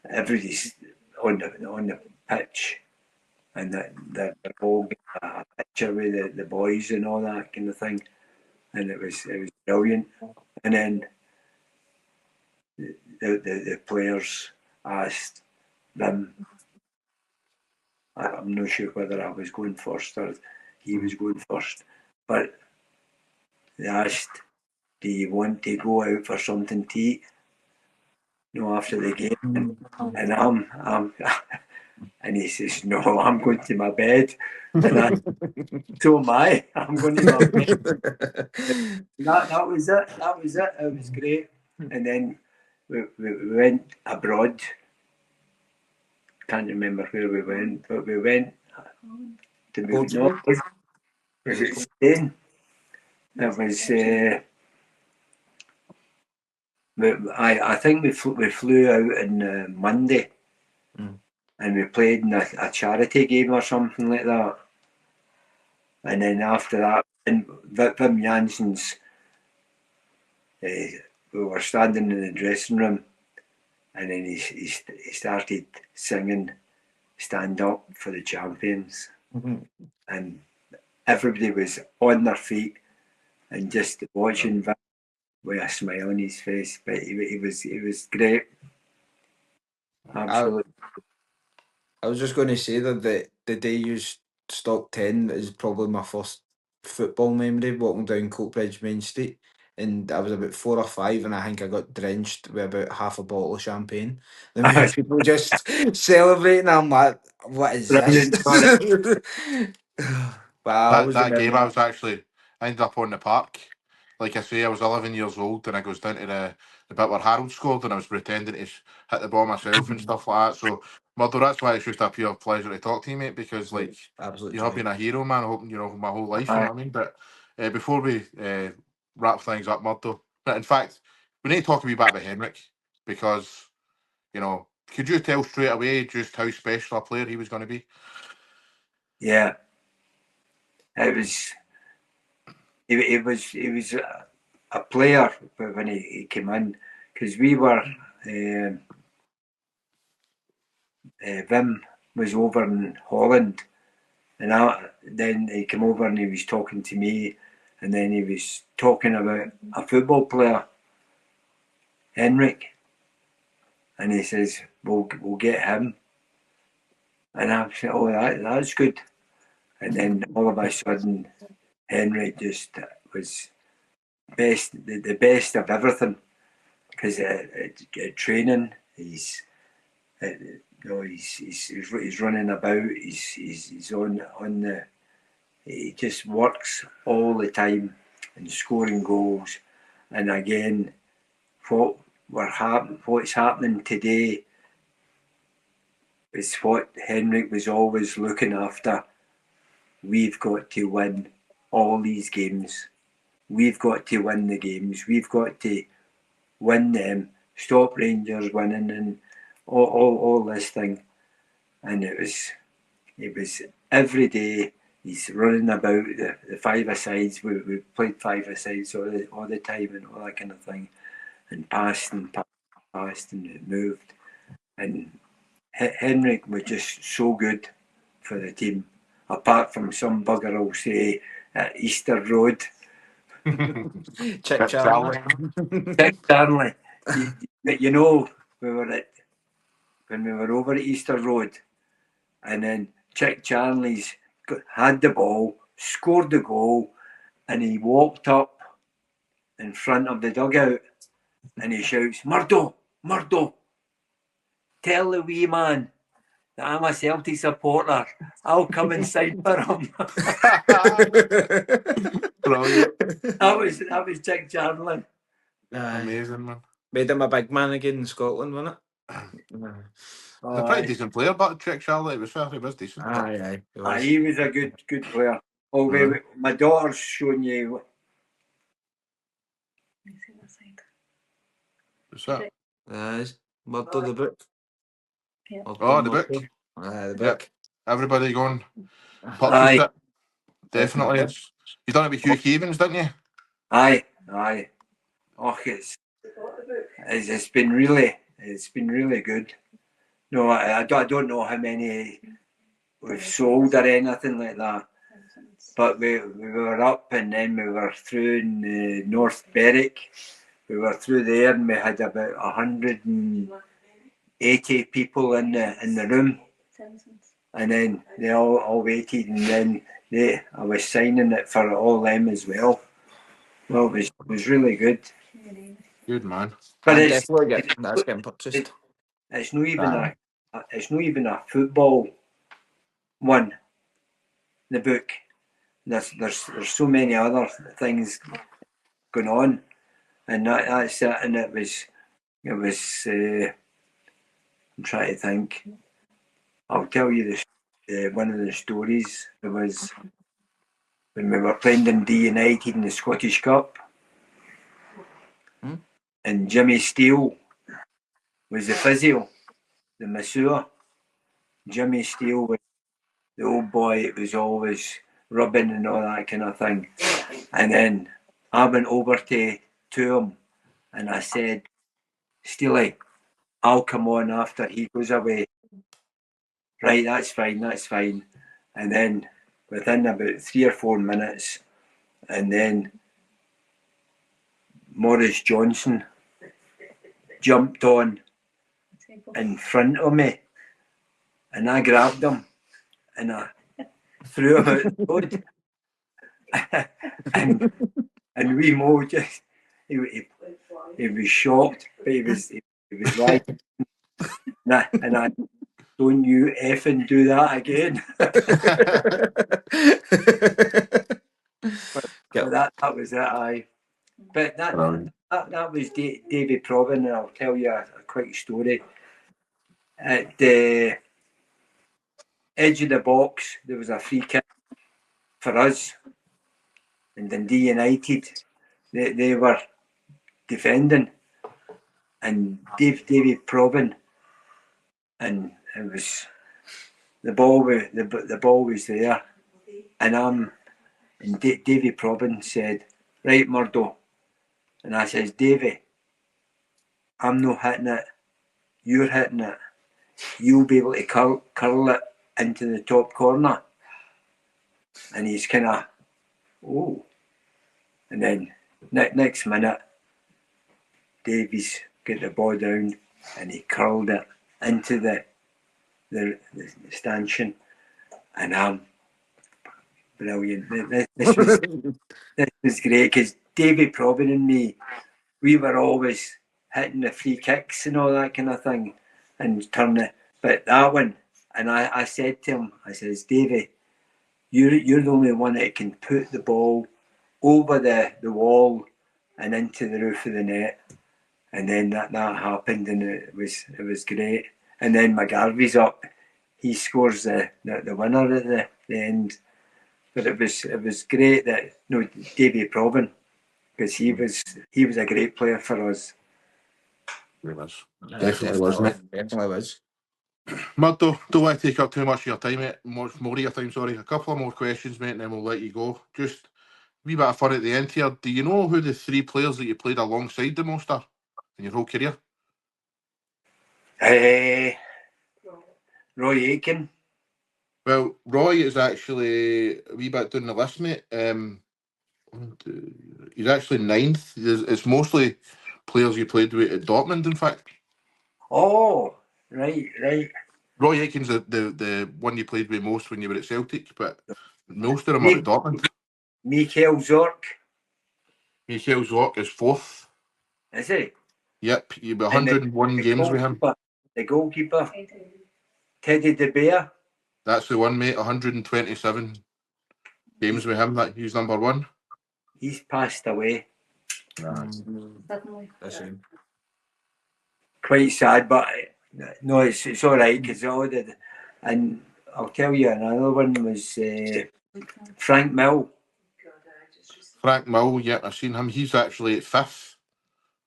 everybody's on the pitch, and they're all getting a picture with the boys and all that kind of thing, and it was brilliant. And then the players asked them, I'm not sure whether I was going first or he was going first, but they asked, "Do you want to go out for something to eat, after the game?" And I'm and he says, "No, I'm going to my bed." And so am I. I'm going to my bed. That was it. It was great. And then we went abroad. Can't remember where we went, but we went to was it Spain? It was I think we flew out on Monday, and we played in a charity game or something like that. And then after that, in Wim Jansen's, we were standing in the dressing room, and then he started singing "Stand Up for the Champions," and everybody was on their feet and just watching Wim with a smile on his face. But he was great. Absolutely. I was just going to say that the day you stopped 10 is probably my first football memory, walking down Coatbridge Main Street. And I was about 4 or 5, and I think I got drenched with about half a bottle of champagne. The people just celebrating. I'm like, what is this? Wow, That game, I ended up on the park. Like I say, I was 11 years old, and I goes down to the bit where Harold scored, and I was pretending to hit the ball myself and stuff like that. So, Murdo, that's why it's just a pure pleasure to talk to you, mate, because like absolutely, you have been a hero, man. I hope my whole life. You know what I mean? But before we wrap things up, Murdo, in fact, we need to talk a wee bit about Henrik, because could you tell straight away just how special a player he was going to be? Yeah, it was. He was a player when he came in, because we were. Wim was over in Holland, and then he came over and he was talking to me, and then he was talking about a football player, Henrik, and he says, we'll get him. And I said, oh, that's good. And then all of a sudden, Henrik just was the best of everything, because training, he's running about, he's on the, he just works all the time and scoring goals. And again, what's happening today is what Henrik was always looking after. We've got to win all these games. We've got to win the games. We've got to win them. Stop Rangers winning and all this thing. And it was every day. He's running about the five-a-sides. We played five-a-sides all the time and all that kind of thing, and passed and it moved. And Henrik was just so good for the team. Apart from some bugger will say at Easter Road. Check Charlie. Check Charlie. You know, when we were over at Easter Road, and then Chick Charlie's had the ball, scored the goal, and he walked up in front of the dugout and he shouts, Murdo, tell the wee man that I'm a Celtic supporter. I'll come and sign for him. Brilliant. That was Chick Charlie. Amazing, man. Made him a big man again in Scotland, wasn't it? He's a pretty decent player, but Chick Charlie was decent. Aye. He was a good player. My daughter's showing you. What's that? Murdo the book. Yeah. Oh, the book. The book. Yep. Everybody go and purchase it. Definitely. You done it with Hugh Keevans, didn't you? Aye. Oh, it's been really good. No, I don't know how many we've sold or anything like that. But we were up, and then we were through in North Berwick. We were through there, and we had about 180 people in the room. And then they all waited, and then I was signing it for all them as well. Well, it was really good. Good man. But that's getting purchased. It's not even a football one. The book. There's so many other things going on, and that's it. And it was. I'm trying to think. I'll tell you this. One of the stories. It was when we were playing Dundee United in the Scottish Cup, and Jimmy Steele was the physio, the masseur. Jimmy Steele was the old boy that was always rubbing and all that kind of thing. And then I went over to him and I said, Steely, I'll come on after he goes away. Right, that's fine. And then within about 3 or 4 minutes, and then Maurice Johnson jumped on in front of me, and I grabbed him and I threw him out the road. and wee Mo just he was shocked, but he was like, and I don't you effing do that again. So that was it. But that was David Probin, and I'll tell you a quick story. At the edge of the box, there was a free kick for us, and Dundee United, they were defending, and David Probin, and it was the ball was there, and David Probin said, right, Murdo, and I says, Davy, I'm not hitting it, you're hitting it, you'll be able to curl it into the top corner. And he's kind of, oh. And then next minute, Davies got the ball down and he curled it into the stanchion. And I'm brilliant. This was great because David Probin and me, we were always hitting the free kicks and all that kind of thing and turning it. But that one, and I said to him, I says, Davy, you're the only one that can put the ball over the wall and into the roof of the net. And then that happened, and it was great. And then McGarvey's up, he scores the winner at the end. But it was great that Davy Probin, because he was a great player for us. He was. Definitely was, mate. Definitely was. Murdo, don't want to take up too much of your time, mate. More of your time, sorry. A couple of more questions, mate, and then we'll let you go. Just a wee bit of fun at the end here. Do you know who the 3 players that you played alongside the most are in your whole career? Roy Aitken. Well, Roy is actually a wee bit down the list, mate. He's actually 9th. It's mostly players you played with at Dortmund, in fact. Oh, right. Roy Aitken's the one you played with most when you were at Celtic, but most of them are at Dortmund. Michael Zorc. Michael Zorc is 4th. Is he? Yep, you've got 101 games with him. The goalkeeper. Teddy De Beer. That's the one, mate. 127 games with him. He's number 1. He's passed away. Suddenly. That's him. Quite sad, but no, it's all right because all the, and I'll tell you another one was Frank Mill. Frank Mill, yeah, I've seen him. He's actually at 5th.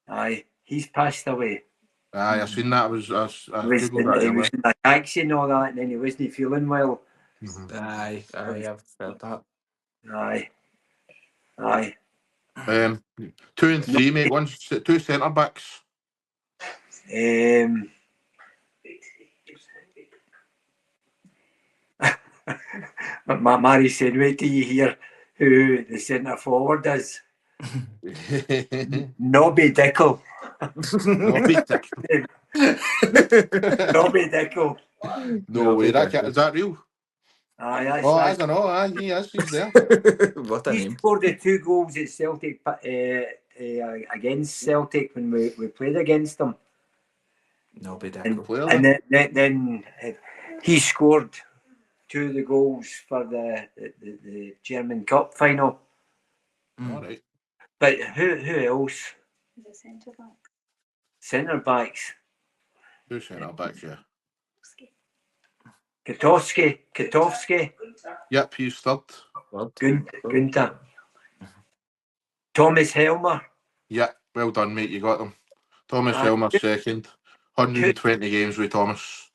Aye, he's passed away. Aye, I've seen that. I He was in a taxi and all that, and then he wasn't feeling well. Mm-hmm. Aye, I've felt that. Aye. 2 and 3, mate. 2 centre backs. Mary said, wait till you hear who the centre forward is. Nobby Dickel. Nobby Dickel. No way. Is that real? Aye, that's I don't know. Aye, he's there. What a he name. scored the 2 goals at Celtic against Celtic when we played against them. Nobody And then he scored 2 of the goals for the German Cup final. All right. But who else? Is it centre back? Centre backs. 2 centre backs, yeah. Katowski. Yep, he's 3rd. Gunter. Thomas Helmer. Yeah, well done, mate. You got them. Thomas Aye. Helmer second. 120 games with Thomas.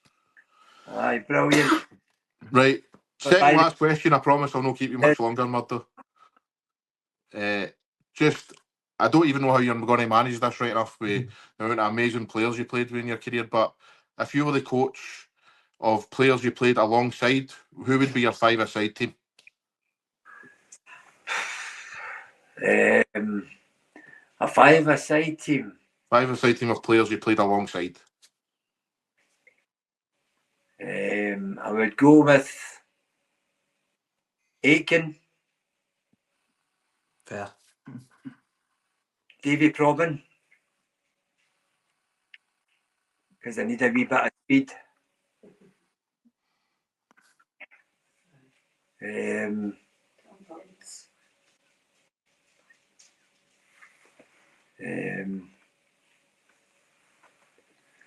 Aye, brilliant. Right. Second Bye. last question. I promise I'll not keep you much longer, Murdo. I don't even know how you're going to manage this right enough with the amount of amazing players you played with in your career, but if you were the coach of players you played alongside, who would be your five-a-side team? A five-a-side team. Five-a-side team of players you played alongside. I would go with Aiken, Fair. Davy Probin, because I need a wee bit of speed.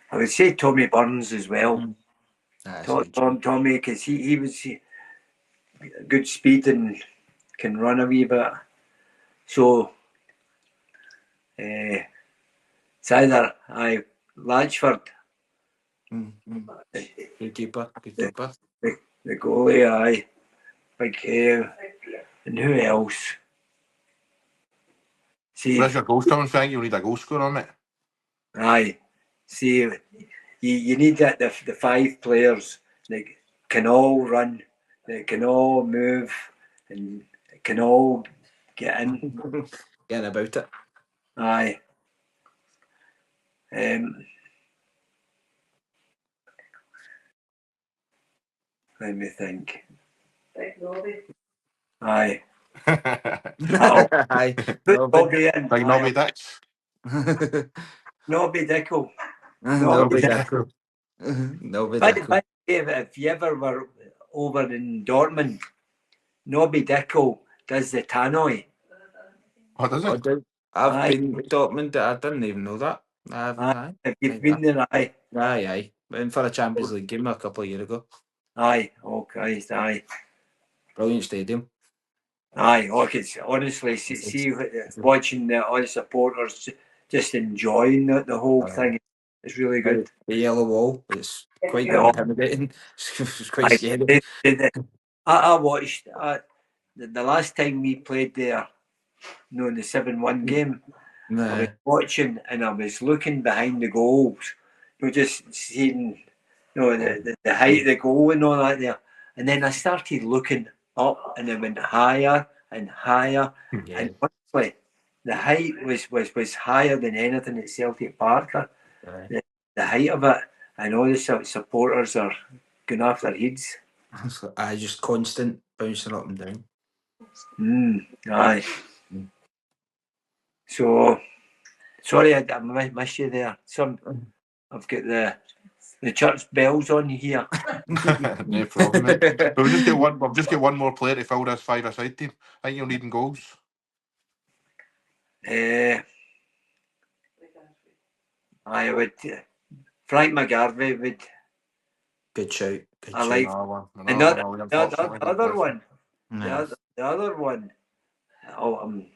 I would say Tommy Burns as well. Tommy, because he was good speed and can run a wee bit. So it's either Latchford, Good keeper. the goalie, Big Kev, and who else? See, Where's your goals coming from? You'll need a goal scorer on it. aye. See, you need that the five players that can all run, that can all move, and can all get in. Getting about it. Aye. Let me think. Aye. Aye. Put Bobby in. Like Nobby Dix. Nobby Dicko. Nobby Dicko. Nobby Dicko. If you ever were over in Dortmund, Nobby Dicko does the tannoy. What is it? I've been to Dortmund. I didn't even know that. If you've been there, aye. Aye. Went for a Champions League game a couple of years ago. Aye. Oh Christ, aye. Brilliant stadium. Aye. Okay. Honestly, see watching all the supporters just enjoying the whole thing. It's really good. The yellow wall. It's quite intimidating. It's quite scary. I watched the last time we played there, in the 7-1 game. I was watching and I was looking behind the goals, just seeing, the height of the goal and all that there. And then I started looking up, and it went higher and higher. Yeah. And honestly, the height was higher than anything at Celtic Park. The height of it, and all the supporters are going off their heads. Just constant bouncing up and down. Aye. So, sorry, I missed you there. I've got the church bells on here. No problem. We've just got one more player to fill this five-a-side team. I think you'll need goals. I would. Frank McGarvey would. Good shout. I like. And the other one. The other one.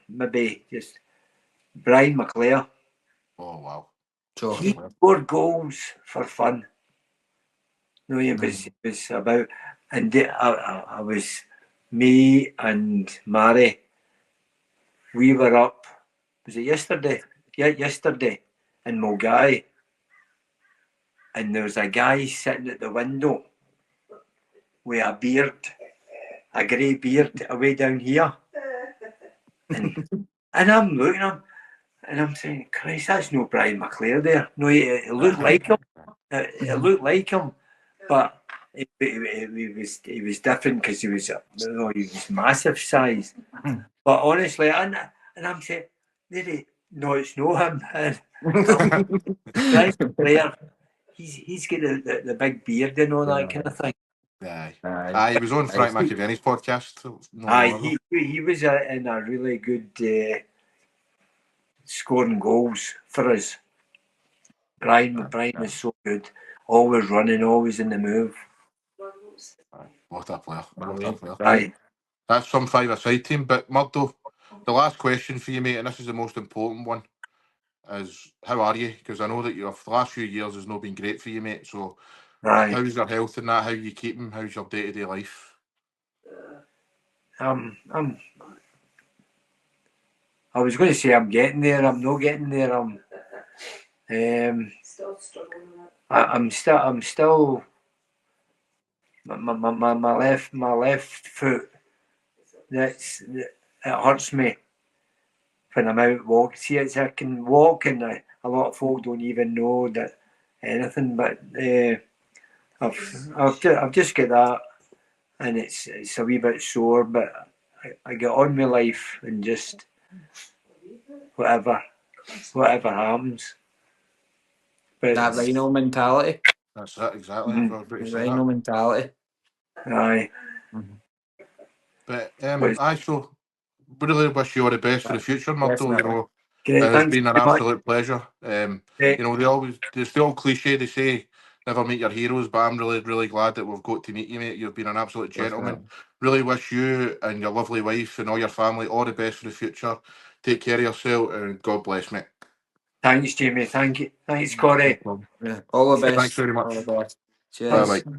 Maybe just Brian MacLeod. Oh wow! He scored goals for fun. It was about, and I was, me and Mary. We were up. Was it yesterday? Yeah, yesterday in Mulgai, and there was a guy sitting at the window with a beard, a grey beard, away down here, and I'm looking at him. And I'm saying, Christ, that's no Brian MacLeod there. No, it looked like him. It looked like him, but he was different because he was massive size. But honestly, and I'm saying, no, it's no him. Brian MacLeod, he's got the big beard and all that kind of thing. Aye. He was on Frank McAvenny's podcast. Aye, he was in a really good. Scoring goals for us. Brian was so good. Always running, always in the move. What a player. Aye. That's some five-a-side team. But Murdo, the last question for you, mate, and this is the most important one. is how are you? Because I know that the last few years has not been great for you, mate. So Aye. how's your health and that? How you keeping? How's your day-to-day life? I was going to say I'm getting there. I'm not getting there. Still struggling with it. I'm still. My left foot. It hurts me when I'm out walking. See, I can walk, and a lot of folk don't even know that anything. But I've just got that, and it's a wee bit sore. But I get on with life and just whatever happens. But That rhino mentality. That's it, exactly. Mhm. I was about to The say rhino that. mentality. aye, But But- I so really wish you all the best for the future, Murdo. You Definitely. know, great. it's Thanks been an very much. absolute pleasure. Great. You know, it's the old cliche they say, never meet your heroes, but I'm really, really glad that we've got to meet you, mate. You've been an absolute gentleman. Really wish you and your lovely wife and all your family all the best for the future. Take care of yourself and God bless, mate. Thanks, Jamie. Thank you. Thanks, Corey. Yeah. All the best. Thanks very much. All the best. Bye Cheers. bye.